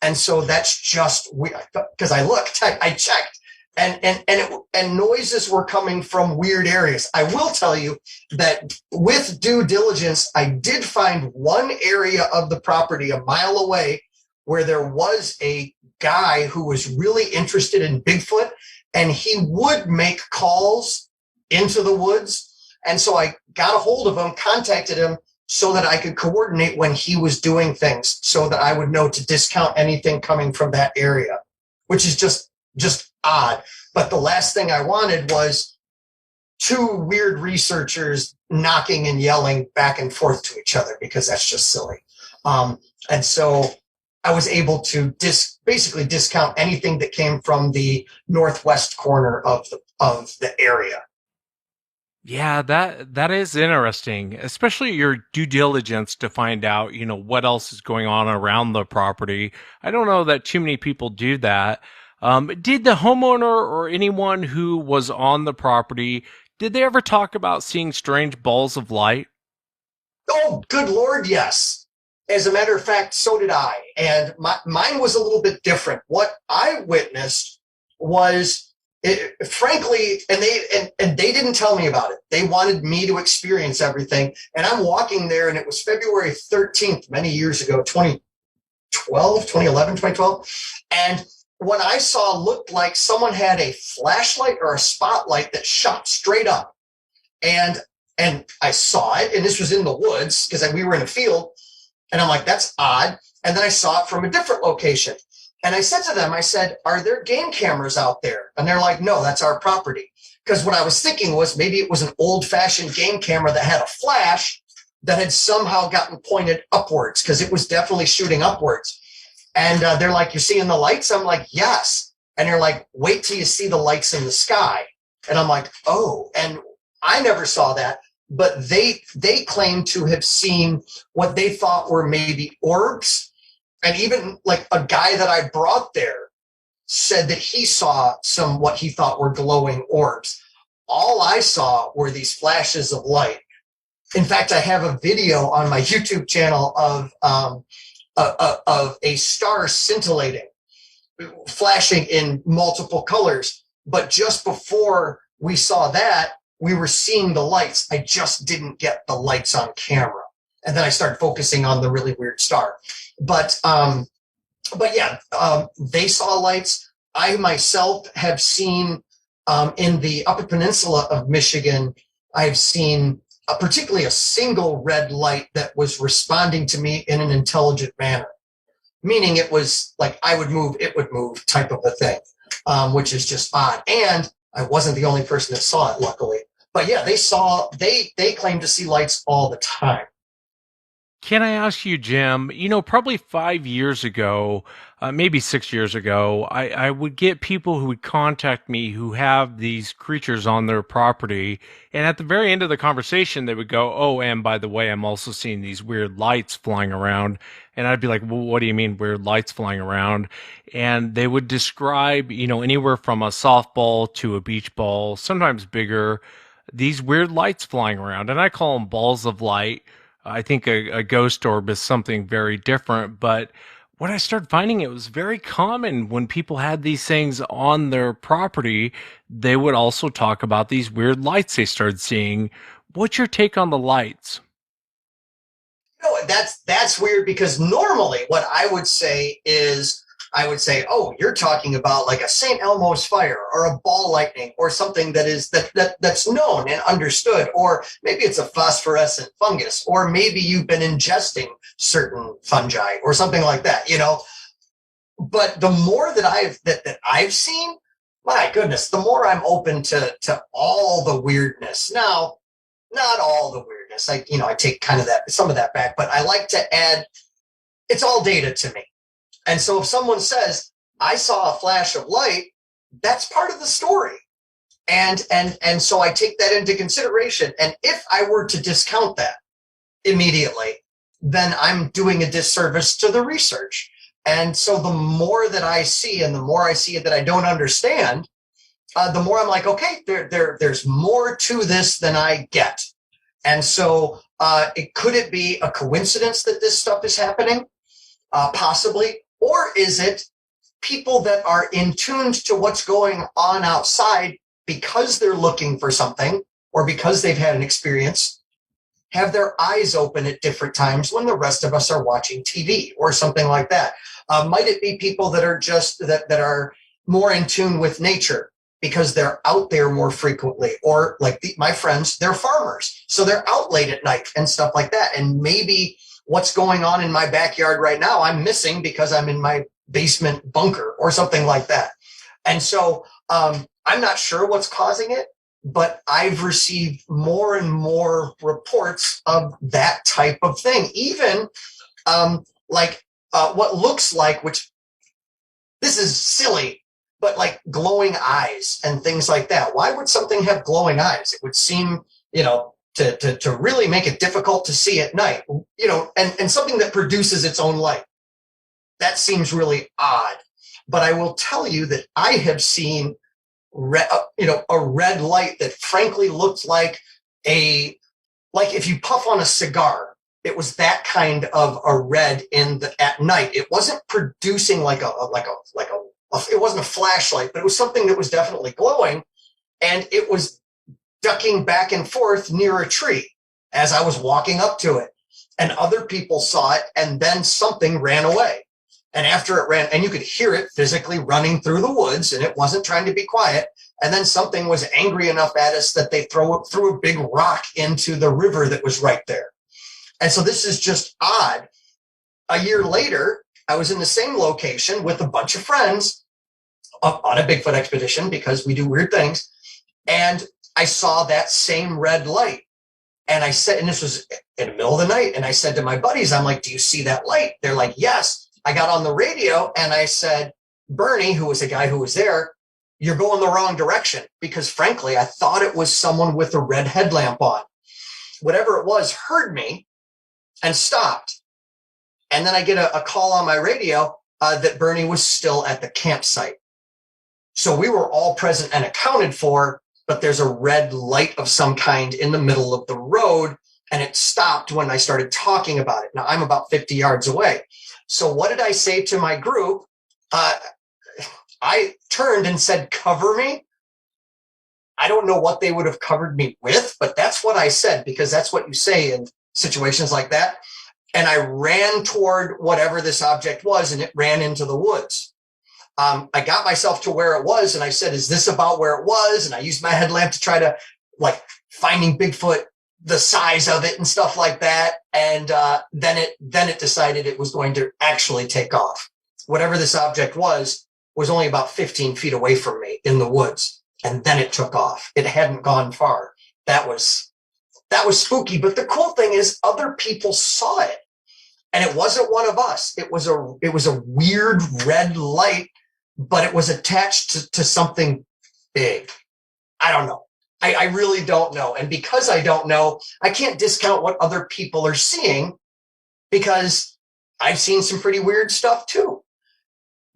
And so that's just weird, because I looked, I checked, and noises were coming from weird areas. I will tell you that with due diligence, I did find one area of the property a mile away where there was a guy who was really interested in Bigfoot, and he would make calls into the woods. And so I got a hold of him, contacted him so that I could coordinate when he was doing things so that I would know to discount anything coming from that area, which is just odd. But the last thing I wanted was two weird researchers knocking and yelling back and forth to each other, because that's just silly. And so I was able to basically discount anything that came from the northwest corner of the area. Yeah, that is interesting, especially your due diligence to find out, what else is going on around the property. I don't know that too many people do that. Did the homeowner or anyone who was on the property, did they ever talk about seeing strange balls of light? Oh, good Lord, yes. As a matter of fact, so did I. And mine was a little bit different. What I witnessed was, frankly, and they didn't tell me about it. They wanted me to experience everything. And I'm walking there, and it was February 13th, many years ago, 2011, 2012. And what I saw looked like someone had a flashlight or a spotlight that shot straight up. And I saw it, and this was in the woods because we were in a field. And I'm like, that's odd. And then I saw it from a different location. And I said to them, I said, are there game cameras out there? And they're like, no, that's our property. Because what I was thinking was maybe it was an old-fashioned game camera that had a flash that had somehow gotten pointed upwards, because it was definitely shooting upwards. And they're like, you're seeing the lights? I'm like, yes. And they're like, wait till you see the lights in the sky. And I'm like, oh. And I never saw that. But they claim to have seen what they thought were maybe orbs. And even like a guy that I brought there said that he saw some what he thought were glowing orbs. All I saw were these flashes of light. In fact, I have a video on my YouTube channel of a star scintillating, flashing in multiple colors. But just before we saw that, we were seeing the lights. I just didn't get the lights on camera. And then I started focusing on the really weird star. But yeah, they saw lights. I myself have seen in the Upper Peninsula of Michigan, I've seen particularly a single red light that was responding to me in an intelligent manner, meaning it was like I would move, it would move type of a thing, which is just odd. And I wasn't the only person that saw it, luckily. But yeah, they claim to see lights all the time. Can I ask you, Jim, probably 5 years ago, maybe 6 years ago, I would get people who would contact me who have these creatures on their property. And at the very end of the conversation, they would go, oh, and by the way, I'm also seeing these weird lights flying around. And I'd be like, well, what do you mean weird lights flying around? And they would describe, anywhere from a softball to a beach ball, sometimes bigger, these weird lights flying around. And I call them balls of light. I think a ghost orb is something very different, but what I started finding, it was very common when people had these things on their property, they would also talk about these weird lights they started seeing. What's your take on the lights? That's weird, because normally what I would say, oh, you're talking about like a St. Elmo's fire or a ball lightning or something that's known and understood, or maybe it's a phosphorescent fungus, or maybe you've been ingesting certain fungi or something like that, But the more that I've seen, my goodness, the more I'm open to all the weirdness. Now, not all the weirdness. I take kind of some of that back, but I like to add, it's all data to me. And so if someone says, I saw a flash of light, that's part of the story. And so I take that into consideration. And if I were to discount that immediately, then I'm doing a disservice to the research. And so the more that I see and the more I see that I don't understand, the more I'm like, okay, there's more to this than I get. And so could it be a coincidence that this stuff is happening? Possibly. Or is it people that are in tuned to what's going on outside because they're looking for something or because they've had an experience, have their eyes open at different times when the rest of us are watching TV or something like that? Might it be people that are just that are more in tune with nature because they're out there more frequently, or like my friends, they're farmers, so they're out late at night and stuff like that. And maybe what's going on in my backyard right now, I'm missing because I'm in my basement bunker or something like that. And so I'm not sure what's causing it, but I've received more and more reports of that type of thing. Even what looks like, which this is silly, but like glowing eyes and things like that. Why would something have glowing eyes? It would seem, to really make it difficult to see at night, and something that produces its own light. That seems really odd. But I will tell you that I have seen a red light that frankly looked like if you puff on a cigar. It was that kind of a red at night. It wasn't producing it wasn't a flashlight, but it was something that was definitely glowing, and it was ducking back and forth near a tree as I was walking up to it. And other people saw it, and then something ran away. And after it ran, and you could hear it physically running through the woods, and it wasn't trying to be quiet. And then something was angry enough at us that they threw a big rock into the river that was right there. And so this is just odd. A year later, I was in the same location with a bunch of friends on a Bigfoot expedition because we do weird things. And I saw that same red light. And I said, and this was in the middle of the night. And I said to my buddies, I'm like, do you see that light? They're like, yes. I got on the radio and I said, Bernie, who was a guy who was there, you're going the wrong direction. Because frankly, I thought it was someone with a red headlamp on. Whatever it was heard me and stopped. And then I get a call on my radio that Bernie was still at the campsite. So we were all present and accounted for, but there's a red light of some kind in the middle of the road, and it stopped when I started talking about it. Now, I'm about 50 yards away. So what did I say to my group? I turned and said, cover me. I don't know what they would have covered me with, but that's what I said, because that's what you say in situations like that. And I ran toward whatever this object was, and it ran into the woods. I got myself to where it was, and I said, is this about where it was? And I used my headlamp to try to, finding Bigfoot, the size of it and stuff like that. And then it decided it was going to actually take off. Whatever this object was only about 15 feet away from me in the woods. And then it took off. It hadn't gone far. That was spooky. But the cool thing is other people saw it. And it wasn't one of us. It was a weird red light, but it was attached to something big. I don't know. I really don't know. And because I don't know, I can't discount what other people are seeing, because I've seen some pretty weird stuff too.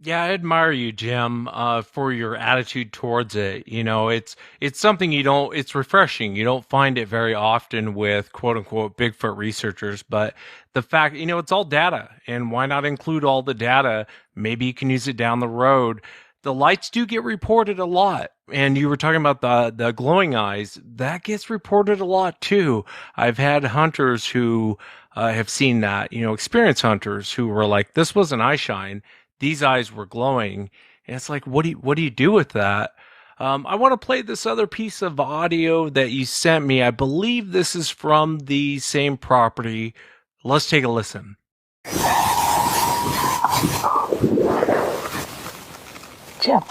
Yeah, I admire you, Jim, for your attitude towards it. It's something it's refreshing. You don't find it very often with quote unquote Bigfoot researchers, but the fact, it's all data, and why not include all the data? Maybe you can use it down the road. The lights do get reported a lot. And you were talking about the glowing eyes. That gets reported a lot too. I've had hunters who have seen that, experienced hunters who were like, this was an eye shine. These eyes were glowing. And it's like, what do you do with that? I want to play this other piece of audio that you sent me. I believe this is from the same property. Let's take a listen. Jim.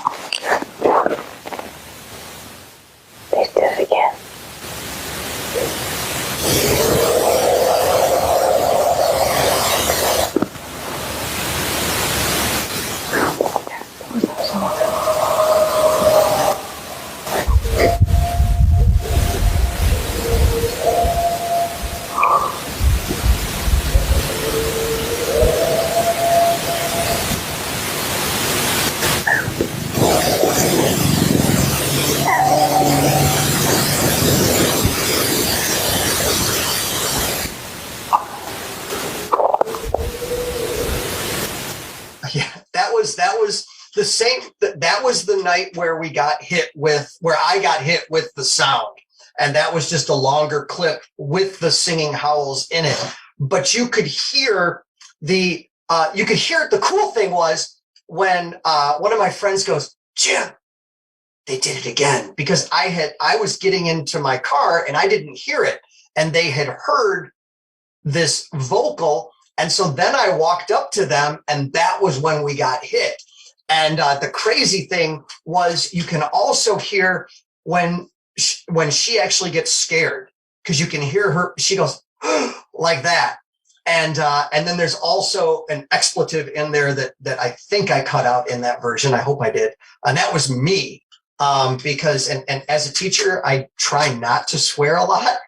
They did it again. Yeah, that was the same. That was the night where I got hit with the sound, and that was just a longer clip with the singing howls in it. But you could hear the cool thing was when one of my friends goes, "Jim, they did it again," because I was getting into my car and I didn't hear it, and they had heard this vocal. And so then I walked up to them, and that was when we got hit. And the crazy thing was you can also hear when she actually gets scared, because you can hear her. She goes like that. And then there's also an expletive in there that I think I cut out in that version. I hope I did. And that was me. Because as a teacher, I try not to swear a lot,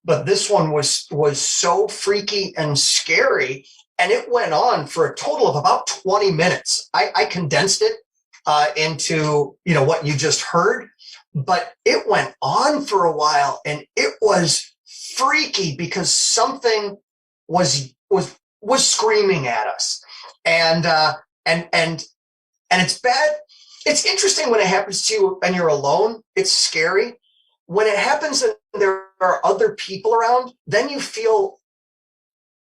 but this one was so freaky and scary, and it went on for a total of about 20 minutes. I condensed it into what you just heard, but it went on for a while, and it was freaky because something was screaming at us, and it's bad. It's interesting when it happens to you and you're alone. It's scary. When it happens and there are other people around, then you feel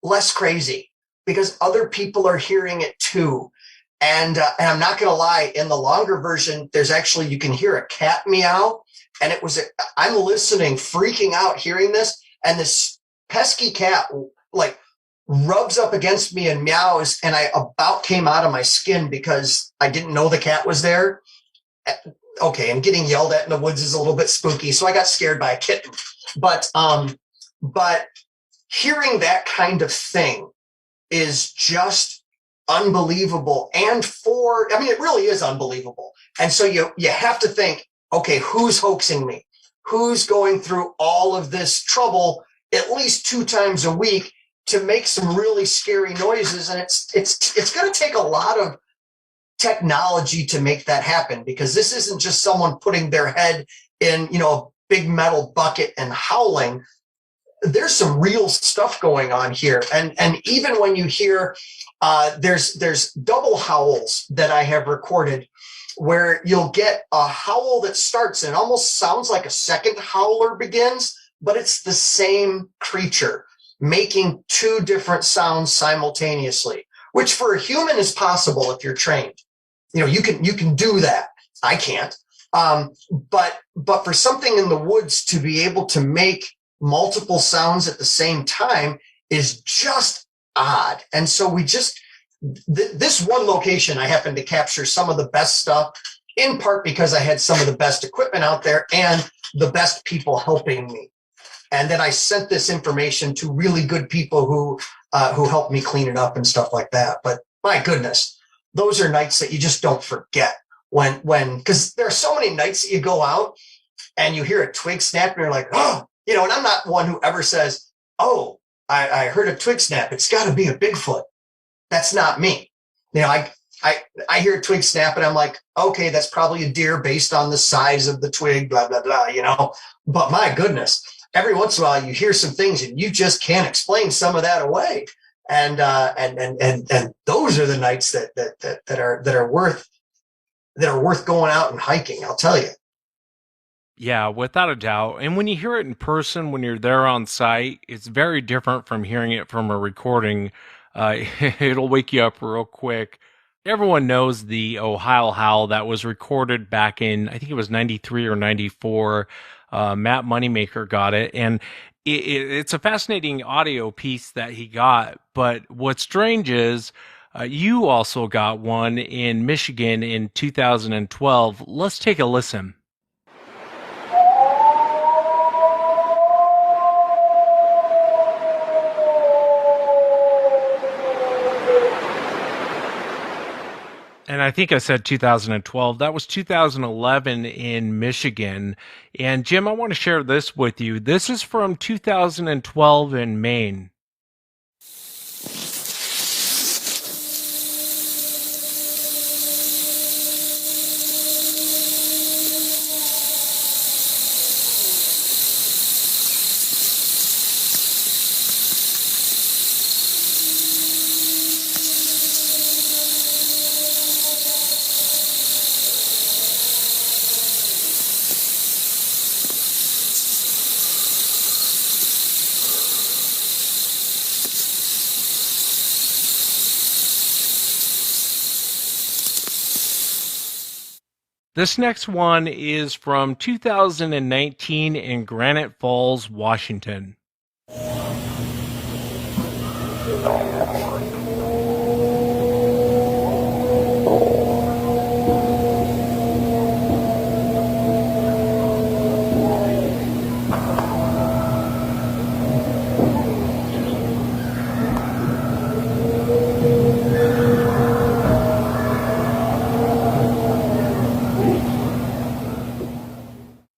less crazy because other people are hearing it too. And I'm not going to lie, in the longer version, there's actually, you can hear a cat meow. And I'm listening, freaking out, hearing this. And this pesky cat like rubs up against me and meows, and I about came out of my skin because I didn't know the cat was there. Okay, and getting yelled at in the woods is a little bit spooky, so I got scared by a kitten. But hearing that kind of thing is just unbelievable. And it really is unbelievable. And so you have to think, okay, who's hoaxing me? Who's going through all of this trouble at least 2 times a week to make some really scary noises? And it's going to take a lot of technology to make that happen, because this isn't just someone putting their head in, a big metal bucket and howling. There's some real stuff going on here. And even when you hear, there's double howls that I have recorded where you'll get a howl that starts and almost sounds like a second howler begins, but it's the same creature making 2 different sounds simultaneously, which for a human is possible if you're trained. You can do that. I can't. But for something in the woods to be able to make multiple sounds at the same time is just odd. And so this one location, I happened to capture some of the best stuff, in part because I had some of the best equipment out there and the best people helping me. And then I sent this information to really good people who helped me clean it up and stuff like that. But my goodness, those are nights that you just don't forget because there are so many nights that you go out and you hear a twig snap and you're like, oh, and I'm not one who ever says, oh, I heard a twig snap. It's got to be a Bigfoot. That's not me. I hear a twig snap and I'm like, okay, that's probably a deer based on the size of the twig, blah, blah, blah, But my goodness, every once in a while you hear some things and you just can't explain some of that away. And those are the nights that are worth going out and hiking, I'll tell you. Yeah, without a doubt. And when you hear it in person, when you're there on site, it's very different from hearing it from a recording. It'll wake you up real quick. Everyone knows the Ohio howl that was recorded back in, I think it was 93 or 94. Matt Moneymaker got it. And it's a fascinating audio piece that he got. But what's strange is You also got one in Michigan in 2012. Let's take a listen. And I think I said 2012. That was 2011 in Michigan. And Jim, I want to share this with you. This is from 2012 in Maine. This next one is from 2019 in Granite Falls, Washington.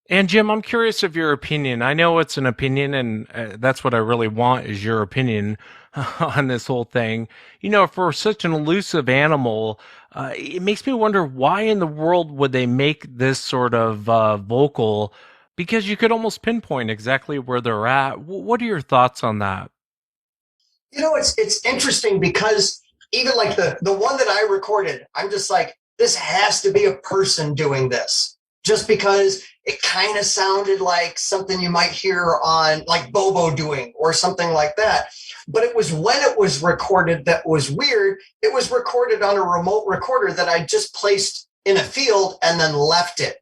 And Jim, I'm curious of your opinion. I know it's an opinion, and that's what I really want is your opinion on this whole thing. You know, for such an elusive animal, it makes me wonder why in the world would they make this sort of vocal? Because you could almost pinpoint exactly where they're at. What are your thoughts on that? You know, it's interesting because even like the one that I recorded, I'm just like, this has to be a person doing this, just because it kind of sounded like something you might hear on like Bobo doing or something like that. But it was when it was recorded that was weird. It was recorded on a remote recorder that I just placed in a field and then left it.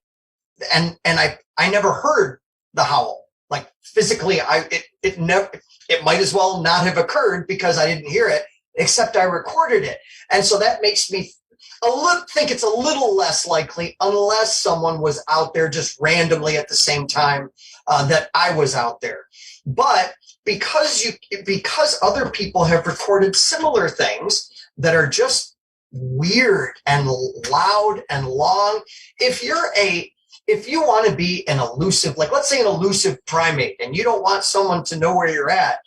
And I never heard the howl. Like physically, it might as well not have occurred because I didn't hear it, except I recorded it. And so that makes me think it's a little less likely unless someone was out there just randomly at the same time that I was out there. But because other people have recorded similar things that are just weird and loud and long, if you want to be an elusive, like let's say an elusive primate, and you don't want someone to know where you're at,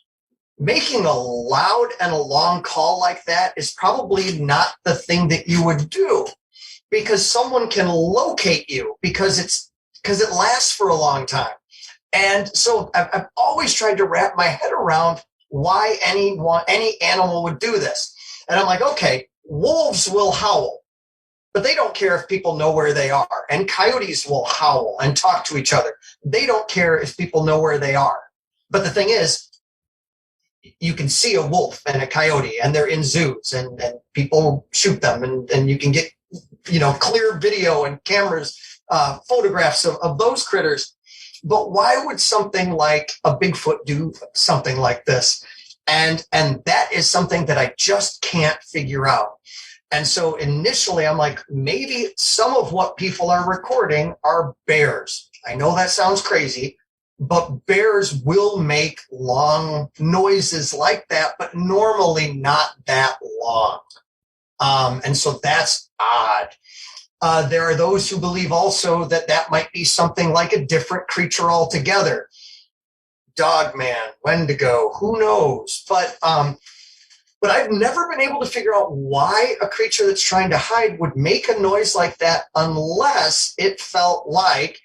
making a loud and a long call like that is probably not the thing that you would do, because someone can locate you because it lasts for a long time. And so I've always tried to wrap my head around why any animal would do this. And I'm like, okay, wolves will howl, but they don't care if people know where they are. And coyotes will howl and talk to each other. They don't care if people know where they are. But the thing is, you can see a wolf and a coyote, and they're in zoos, and people shoot them, and you can get, clear video and cameras, photographs of those critters. But why would something like a Bigfoot do something like this? And that is something that I just can't figure out. And so initially I'm like, maybe some of what people are recording are bears. I know that sounds crazy, but bears will make long noises like that, but normally not that long. And so that's odd. There are those who believe also that might be something like a different creature altogether. Dogman, Wendigo, who knows? But I've never been able to figure out why a creature that's trying to hide would make a noise like that unless it felt like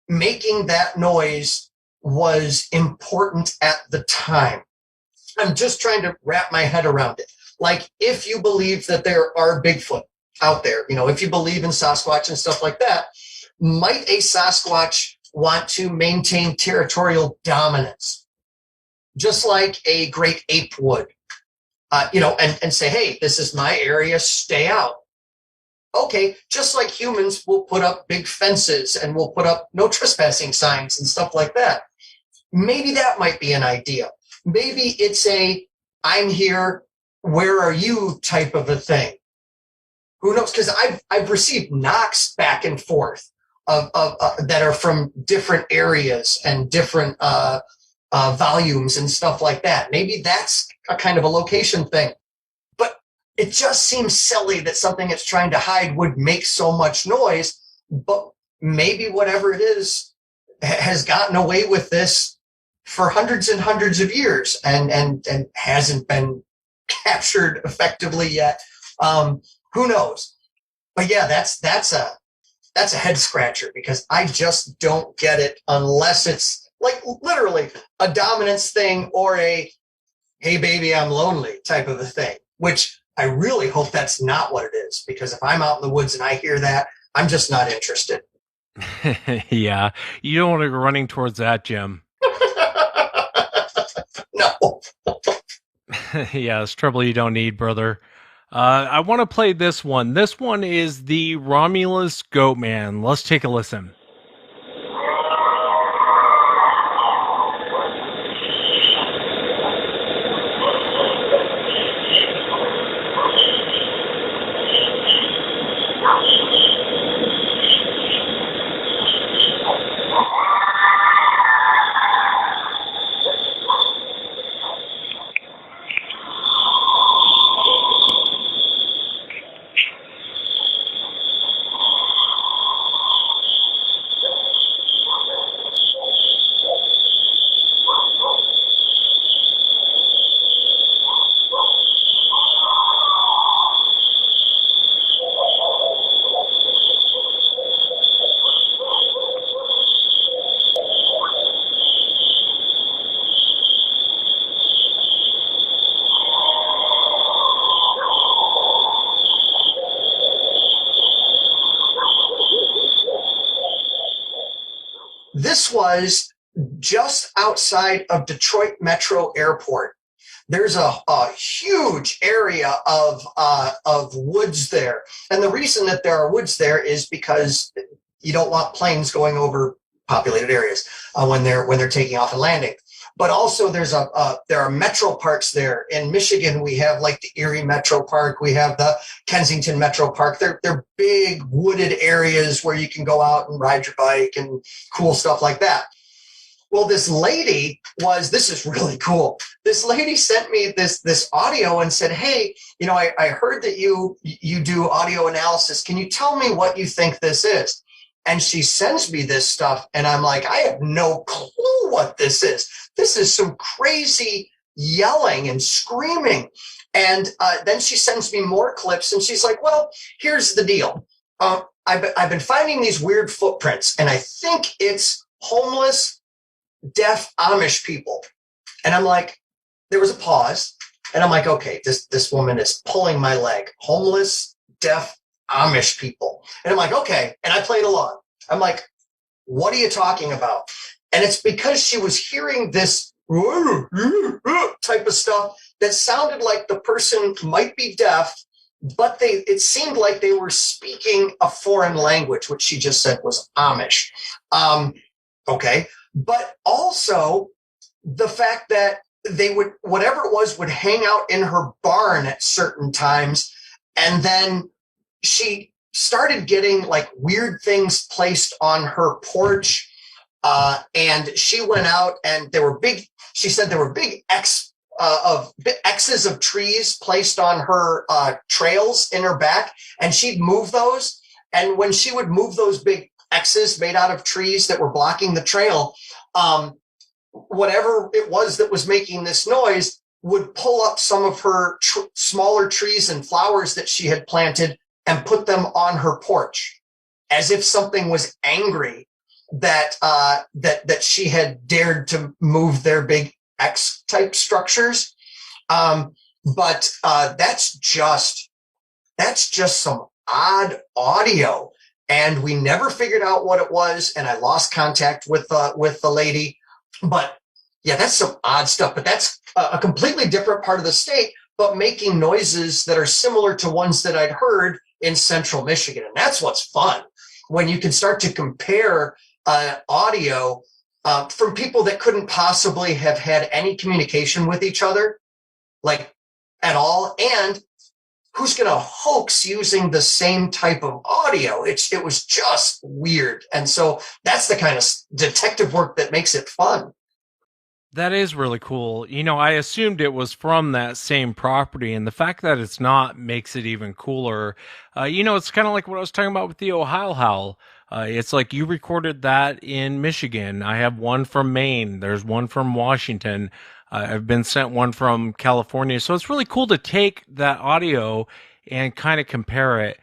making that noise was important at the time. I'm just trying to wrap my head around it. Like, if you believe that there are Bigfoot out there, if you believe in Sasquatch and stuff like that, might a Sasquatch want to maintain territorial dominance, just like a great ape would, and say, hey, this is my area, stay out. Okay, just like humans will put up big fences and will put up no trespassing signs and stuff like that. Maybe that might be an idea. Maybe it's I'm here where are you type of a thing. Who knows? Because I've received knocks back and forth of that are from different areas and different volumes and stuff like that. Maybe that's a kind of a location thing. But it just seems silly that something it's trying to hide would make so much noise. But maybe whatever it is has gotten away with this for hundreds and hundreds of years and hasn't been captured effectively yet. Who knows? But yeah, that's a head scratcher, because I just don't get it unless it's like literally a dominance thing or a "hey baby, I'm lonely" type of a thing, which I really hope that's not what it is, because if I'm out in the woods and I hear that, I'm just not interested. Yeah, you don't want to go running towards that, Jim. No. Yeah, it's trouble you don't need, brother. I want to play this one. This one is the Romulus Goat Man. Let's take a listen. This was just outside of Detroit Metro Airport. There's a huge area of woods there. And the reason that there are woods there is because you don't want planes going over populated areas when they're taking off and landing. But also there are metro parks there. In Michigan, we have like the Erie Metro Park. We have the Kensington Metro Park. They're big wooded areas where you can go out and ride your bike and cool stuff like that. Well, this is really cool. This lady sent me this audio and said, "Hey, I heard that you do audio analysis. Can you tell me what you think this is?" And she sends me this stuff, and I'm like, I have no clue what this is. This is some crazy yelling and screaming. And then she sends me more clips, and she's like, "Well, here's the deal. I've been finding these weird footprints, and I think it's homeless, deaf Amish people." And I'm like, there was a pause, and I'm like, okay, this woman is pulling my leg. Homeless, deaf Amish people. And I'm like, okay. And I played along. I'm like, what are you talking about? And it's because she was hearing this type of stuff that sounded like the person might be deaf, but it seemed like they were speaking a foreign language, which she just said was Amish. Okay. But also the fact that they would, whatever it was, would hang out in her barn at certain times. And then she started getting like weird things placed on her porch. And she went out and she said there were big X's of trees placed on her trails in her back, and she'd move those. And when she would move those big X's made out of trees that were blocking the trail, whatever it was that was making this noise would pull up some of her smaller trees and flowers that she had planted and put them on her porch, as if something was angry that she had dared to move their big X type structures. But that's just some odd audio, and we never figured out what it was. And I lost contact with the lady, but yeah, that's some odd stuff. But that's a completely different part of the state, but making noises that are similar to ones that I'd heard in central Michigan. And that's what's fun, when you can start to compare audio from people that couldn't possibly have had any communication with each other. Like at all. And who's going to hoax using the same type of audio? It was just weird. And so that's the kind of detective work that makes it fun. That is really cool. You know, I assumed it was from that same property, and the fact that it's not makes it even cooler. You know, it's kind of like what I was talking about with the Ohio howl. It's like you recorded that in Michigan. I have one from Maine. There's one from Washington. I've been sent one from California. So it's really cool to take that audio and kind of compare it.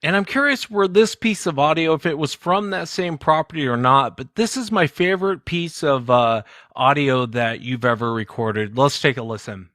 And I'm curious where this piece of audio, if it was from that same property or not, but this is my favorite piece of audio that you've ever recorded. Let's take a listen.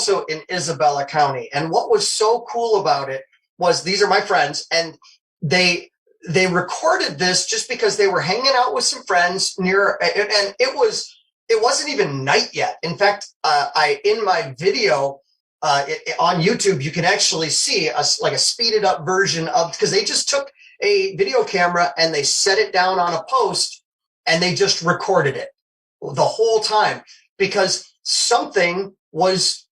also in Isabella County. And what was so cool about it was these are my friends, and they recorded this just because they were hanging out with some friends near, and it wasn't even night yet. In fact, in my video on YouTube, you can actually see a speeded up version of, because they just took a video camera and they set it down on a post and they just recorded it the whole time, because something was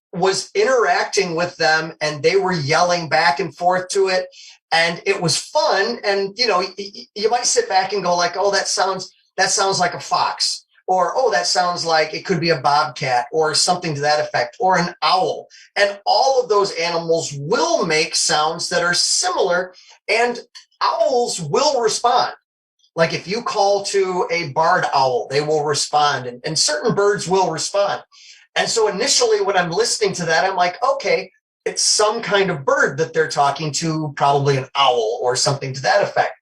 interacting with them and they were yelling back and forth to it, and it was fun. And you might sit back and go like, oh, that sounds like a fox, or oh, that sounds like it could be a bobcat or something to that effect, or an owl. And all of those animals will make sounds that are similar, and owls will respond. Like if you call to a barred owl, they will respond, and certain birds will respond. And so initially when I'm listening to that, I'm like, okay, it's some kind of bird that they're talking to, probably an owl or something to that effect.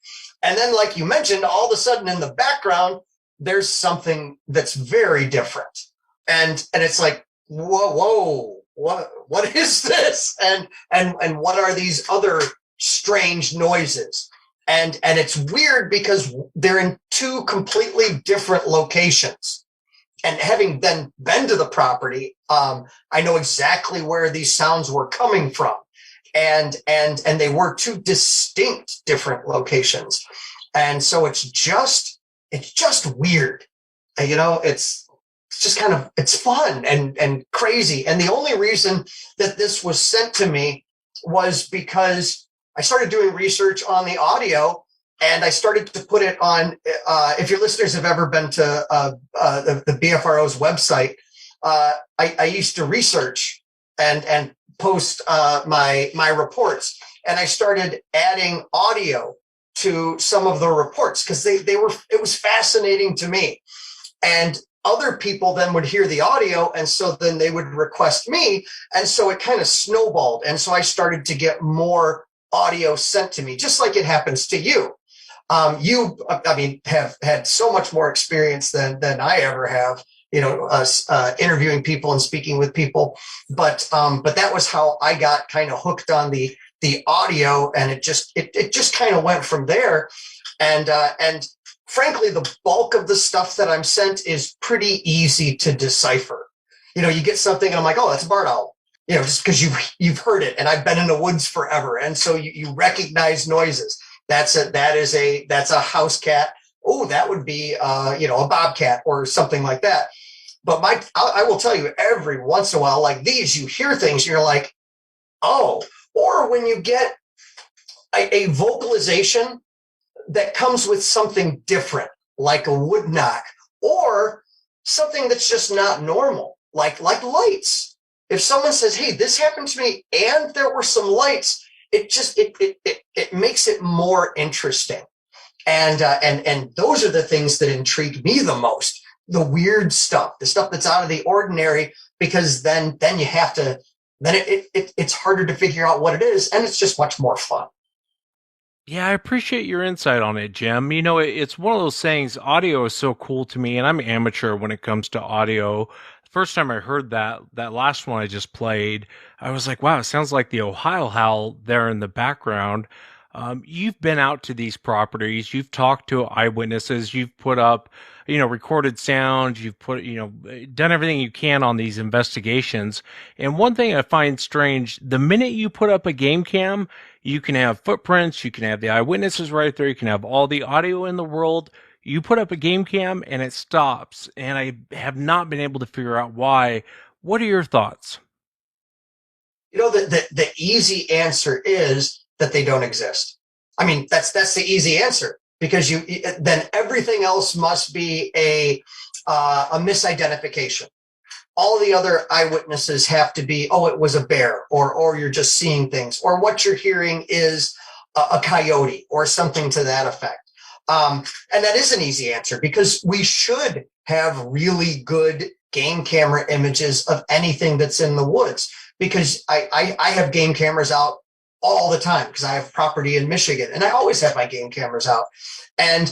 And then, like you mentioned, all of a sudden in the background, there's something that's very different. And it's like, whoa, what is this? And what are these other strange noises? And it's weird because they're in two completely different locations. And having then been to the property, I know exactly where these sounds were coming from. And they were two distinct different locations. And so it's just weird. It's just kind of, it's fun and crazy. And the only reason that this was sent to me was because I started doing research on the audio, and I started to put it on. If your listeners have ever been to the BFRO's website, I used to research and post my reports, and I started adding audio to some of the reports because it was fascinating to me. And other people then would hear the audio, and so then they would request me, and so it kind of snowballed. And so I started to get more audio sent to me, just like it happens to you. You have had so much more experience than I ever have, interviewing people and speaking with people. But that was how I got kind of hooked on the audio, and it just kind of went from there. And frankly, the bulk of the stuff that I'm sent is pretty easy to decipher. You get something and I'm like, oh, that's a barred owl. Just because you've heard it, and I've been in the woods forever, and so you recognize noises. That's a house cat. Oh, that would be a bobcat or something like that. But I will tell you, every once in a while, like these, you hear things, and you're like, oh. Or when you get a vocalization that comes with something different, like a wood knock, or something that's just not normal, like lights. If someone says, hey, this happened to me and there were some lights, it makes it more interesting. And those are the things that intrigue me the most, the weird stuff, the stuff that's out of the ordinary, because then you have to, it's harder to figure out what it is, and it's just much more fun. Yeah, I appreciate your insight on it, Jim. It's one of those things, audio is so cool to me, and I'm amateur when it comes to audio. First time I heard that last one I just played, I was like, wow, it sounds like the Ohio howl there in the background. You've been out to these properties, you've talked to eyewitnesses, you've put up, recorded sounds, you've done everything you can on these investigations. And one thing I find strange, the minute you put up a game cam, you can have footprints, you can have the eyewitnesses right there, you can have all the audio in the world. You put up a game cam and it stops, and I have not been able to figure out why. What are your thoughts? The easy answer is that they don't exist. I mean, that's the easy answer, because then everything else must be a misidentification. All the other eyewitnesses have to be, oh, it was a bear, or you're just seeing things, or what you're hearing is a coyote or something to that effect. And that is an easy answer, because we should have really good game camera images of anything that's in the woods, because I have game cameras out all the time because I have property in Michigan, and I always have my game cameras out. And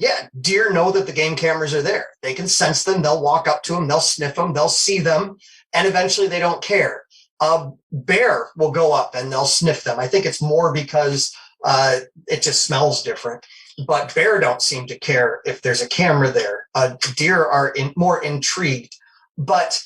yeah, deer know that the game cameras are there. They can sense them. They'll walk up to them. They'll sniff them. They'll see them. and eventually they don't care. A bear will go up and they'll sniff them. I think it's more because it just smells different. But bear don't seem to care if there's a camera there. Deer are more intrigued. But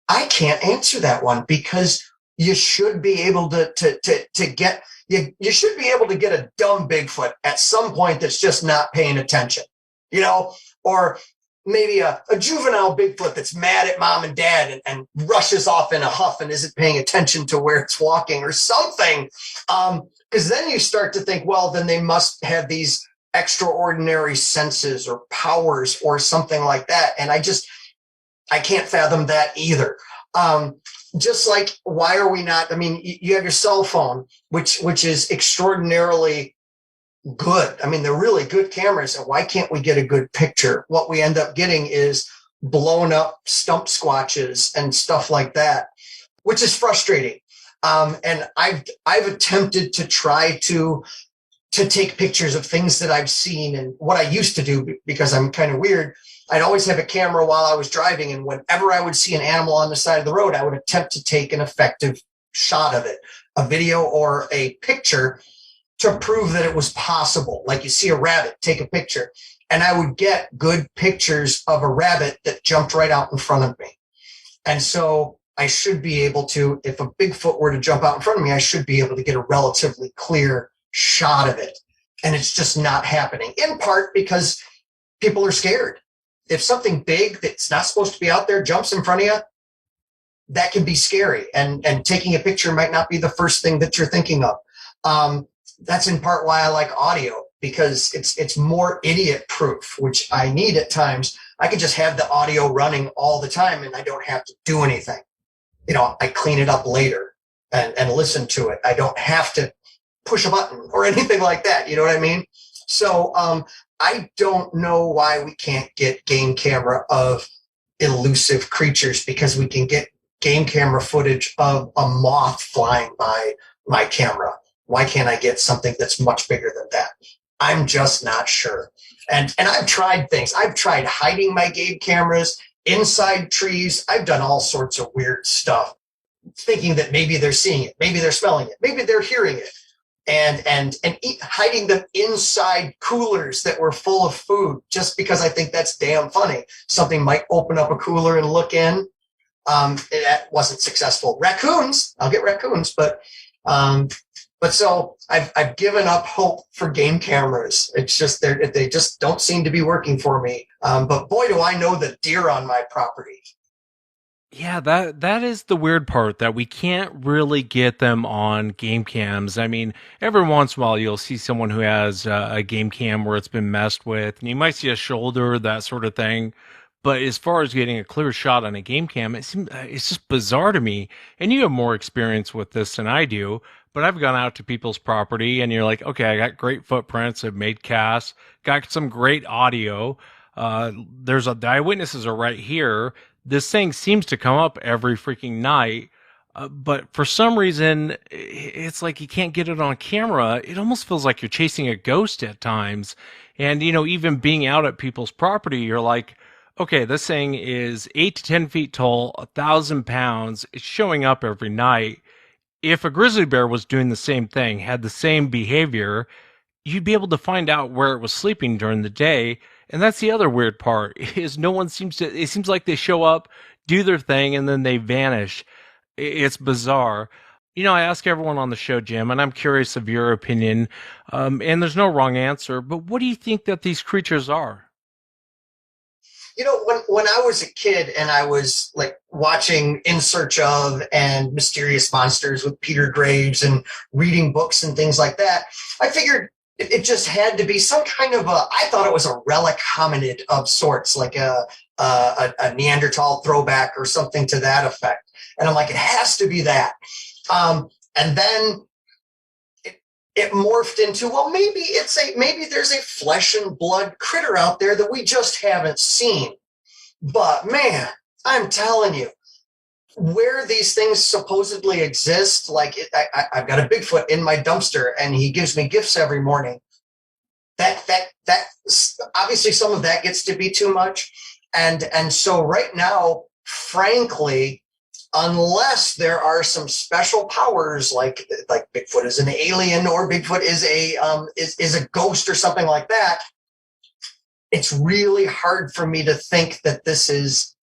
I can't answer that one, because you should be able to get you should be able to get a dumb Bigfoot at some point that's just not paying attention, or maybe a juvenile Bigfoot that's mad at mom and dad and rushes off in a huff and isn't paying attention to where it's walking or something. Because then you start to think, well, then they must have these extraordinary senses or powers or something like that. And I can't fathom that either. Just like, why are we not? I mean, you have your cell phone, which is extraordinarily good. I mean, they're really good cameras. And why can't we get a good picture? What we end up getting is blown up stump squatches and stuff like that, which is frustrating. And I've attempted to try to take pictures of things that I've seen. And what I used to do, because I'm kind of weird, I'd always have a camera while I was driving. And whenever I would see an animal on the side of the road, I would attempt to take an effective shot of it, a video or a picture, to prove that it was possible. Like, you see a rabbit, take a picture. And I would get good pictures of a rabbit that jumped right out in front of me. And so I should be able to, if a Bigfoot were to jump out in front of me, I should be able to get a relatively clear shot of it. And it's just not happening, in part because people are scared. If something big that's not supposed to be out there jumps in front of you, that can be scary. And taking a picture might not be the first thing that you're thinking of. That's in part why I like audio, because it's more idiot proof, which I need at times. I can just have the audio running all the time and I don't have to do anything. I clean it up later and listen to it. I don't have to push a button or anything like that. You know what I mean? So I don't know why we can't get game camera of elusive creatures, because we can get game camera footage of a moth flying by my camera. Why can't I get something that's much bigger than that? I'm just not sure. And I've tried things. I've tried hiding my game cameras inside trees. I've done all sorts of weird stuff, thinking that maybe they're seeing it, maybe they're smelling it, maybe they're hearing it. And hiding them inside coolers that were full of food, just because I think that's damn funny. Something might open up a cooler and look in. That wasn't successful. Raccoons, I'll get raccoons, but so I've given up hope for game cameras. It's just they just don't seem to be working for me. But boy, do I know the deer on my property. Yeah, that is the weird part, that we can't really get them on game cams. I mean, every once in a while you'll see someone who has a game cam where it's been messed with, and you might see a shoulder, that sort of thing. But as far as getting a clear shot on a game cam, it's just bizarre to me. And you have more experience with this than I do. But I've gone out to people's property, and you're like, okay, I got great footprints, I've made casts, got some great audio. The eyewitnesses are right here. This thing seems to come up every freaking night, but for some reason, it's like you can't get it on camera. It almost feels like you're chasing a ghost at times. And, even being out at people's property, you're like, okay, this thing is 8 to 10 feet tall, 1,000 pounds. It's showing up every night. If a grizzly bear was doing the same thing, had the same behavior, you'd be able to find out where it was sleeping during the day. And that's the other weird part, is it seems like they show up, do their thing, and then they vanish. It's bizarre. I ask everyone on the show, Jim, and I'm curious of your opinion, and there's no wrong answer, but what do you think that these creatures are? When I was a kid and I was like watching In Search of and Mysterious Monsters with Peter Graves and reading books and things like that, I figured it just had to be some kind of I thought it was a relic hominid of sorts, like a Neanderthal throwback or something to that effect. And I'm like, it has to be that. And then it morphed into, well, maybe there's a flesh and blood critter out there that we just haven't seen. But man, I'm telling you, where these things supposedly exist, like I've got a Bigfoot in my dumpster and he gives me gifts every morning. That obviously some of that gets to be too much. And so right now, frankly, unless there are some special powers like Bigfoot is an alien or Bigfoot is a ghost or something like that, it's really hard for me to think that this is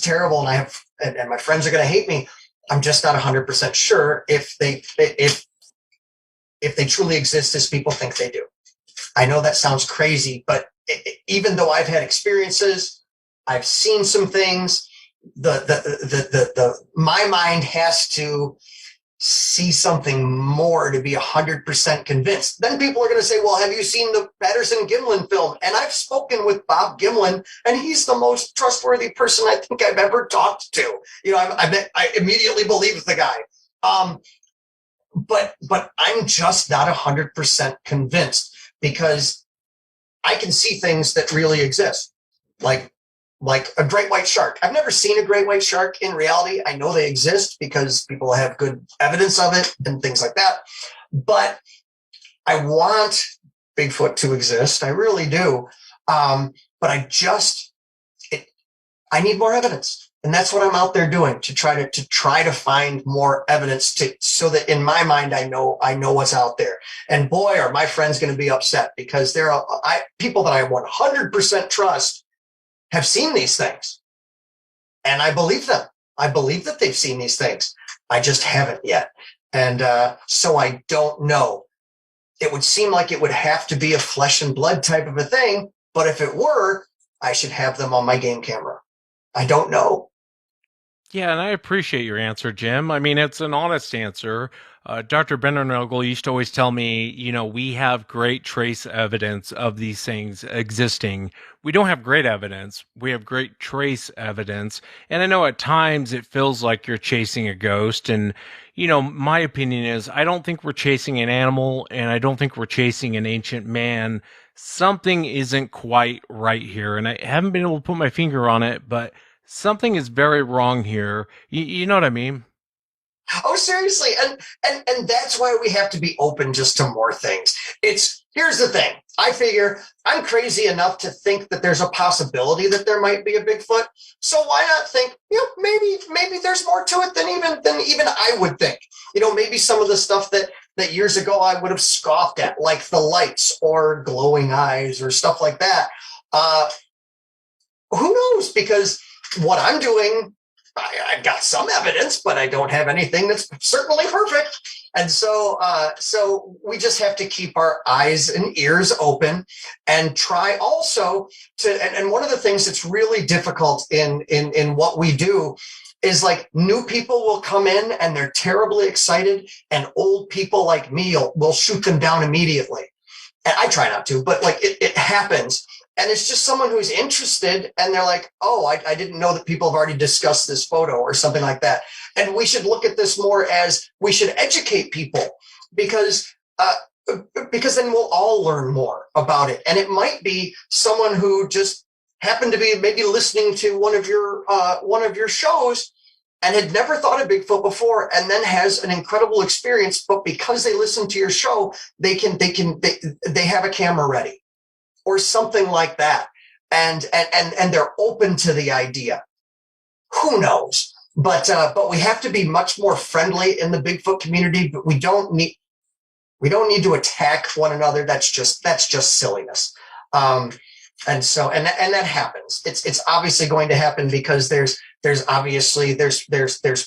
terrible. And my friends are going to hate me. I'm just not 100% sure if they truly exist as people think they do. I know that sounds crazy, but even though I've had experiences, I've seen some things, my mind has to see something more to be 100% convinced. Then people are going to say, well, have you seen the Patterson-Gimlin film? And I've spoken with Bob Gimlin, and he's the most trustworthy person I think I've ever talked to. I immediately believe the guy. But I'm just not 100% convinced, because I can see things that really exist, like a great white shark. I've never seen a great white shark in reality. I know they exist because people have good evidence of it and things like that. But I want Bigfoot to exist. I really do. But I need more evidence. And that's what I'm out there doing, to try to find more evidence so that in my mind, I know what's out there. And boy, are my friends going to be upset, because there are people that I 100% trust have seen these things. And I believe them. I believe that they've seen these things. I just haven't yet. And so I don't know. It would seem like it would have to be a flesh and blood type of a thing. But if it were, I should have them on my game camera. I don't know. Yeah, and I appreciate your answer, Jim. I mean, it's an honest answer. Dr. Benernogel used to always tell me, we have great trace evidence of these things existing. We don't have great evidence. We have great trace evidence. And I know at times it feels like you're chasing a ghost. And, my opinion is I don't think we're chasing an animal, and I don't think we're chasing an ancient man. Something isn't quite right here. And I haven't been able to put my finger on it, but something is very wrong here. You know what I mean? Oh, seriously. And that's why we have to be open just to more things. Here's the thing. I figure I'm crazy enough to think that there's a possibility that there might be a Bigfoot. So why not think, maybe there's more to it than even I would think. Maybe some of the stuff that years ago I would have scoffed at, like the lights or glowing eyes or stuff like that. Who knows? Because what I'm doing, I've got some evidence, but I don't have anything that's certainly perfect. And so we just have to keep our eyes and ears open and try also and one of the things that's really difficult in what we do is, like, new people will come in and they're terribly excited, and old people like me will shoot them down immediately. And I try not to, but it happens. And it's just someone who's interested, and they're like, oh, I didn't know that people have already discussed this photo or something like that. And we should look at this more as we should educate people, because then we'll all learn more about it. And it might be someone who just happened to be maybe listening to one of your shows and had never thought of Bigfoot before, and then has an incredible experience. But because they listen to your show, they have a camera ready, or something like that. And they're open to the idea. Who knows? But we have to be much more friendly in the Bigfoot community, but we don't need to attack one another. That's just silliness. And that happens. It's obviously going to happen, because there's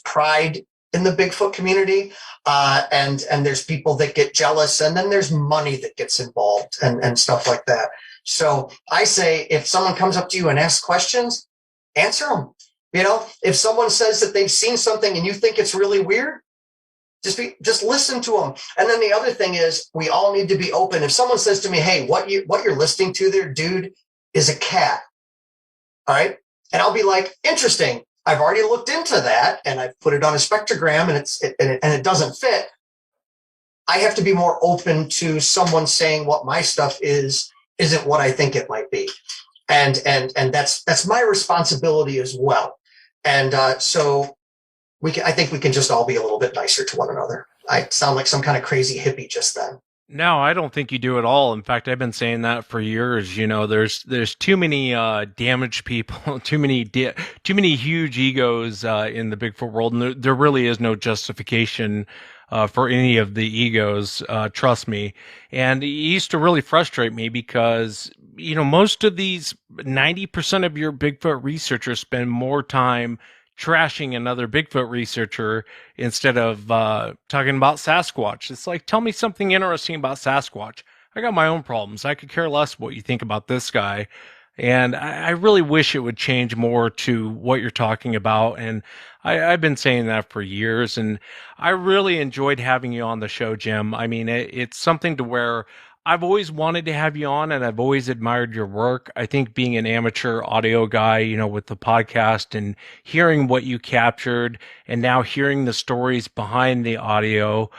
pride in the Bigfoot community. And there's people that get jealous, and then there's money that gets involved and stuff like that. So I say, if someone comes up to you and asks questions, answer them. If someone says that they've seen something and you think it's really weird, just listen to them. And then the other thing is, we all need to be open. If someone says to me, hey, what you're listening to there, dude, is a cat. All right. And I'll be like, interesting. I've already looked into that, and I've put it on a spectrogram, and it doesn't fit. I have to be more open to someone saying what my stuff isn't what I think it might be. And that's my responsibility as well. And so I think we can just all be a little bit nicer to one another. I sound like some kind of crazy hippie just then. No, I don't think you do at all. In fact, I've been saying that for years. You know, there's too many damaged people, too many huge egos in the Bigfoot world, and there really is no justification for any of the egos. Trust me. And it used to really frustrate me because most of these 90% of your Bigfoot researchers spend more time trashing another Bigfoot researcher instead of talking about Sasquatch. It's like, tell me something interesting about Sasquatch. I got my own problems. I could care less what you think about this guy. And I really wish it would change more to what you're talking about. And I've been saying that for years. And I really enjoyed having you on the show, Jim. I mean, it's something to where I've always wanted to have you on, and I've always admired your work. I think being an amateur audio guy, with the podcast and hearing what you captured and now hearing the stories behind the audio,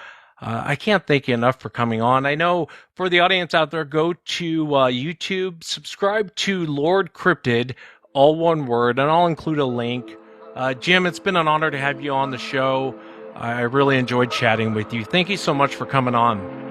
I can't thank you enough for coming on. I know for the audience out there, go to YouTube, subscribe to Lord Cryptid, all one word, and I'll include a link. Jim, it's been an honor to have you on the show. I really enjoyed chatting with you. Thank you so much for coming on.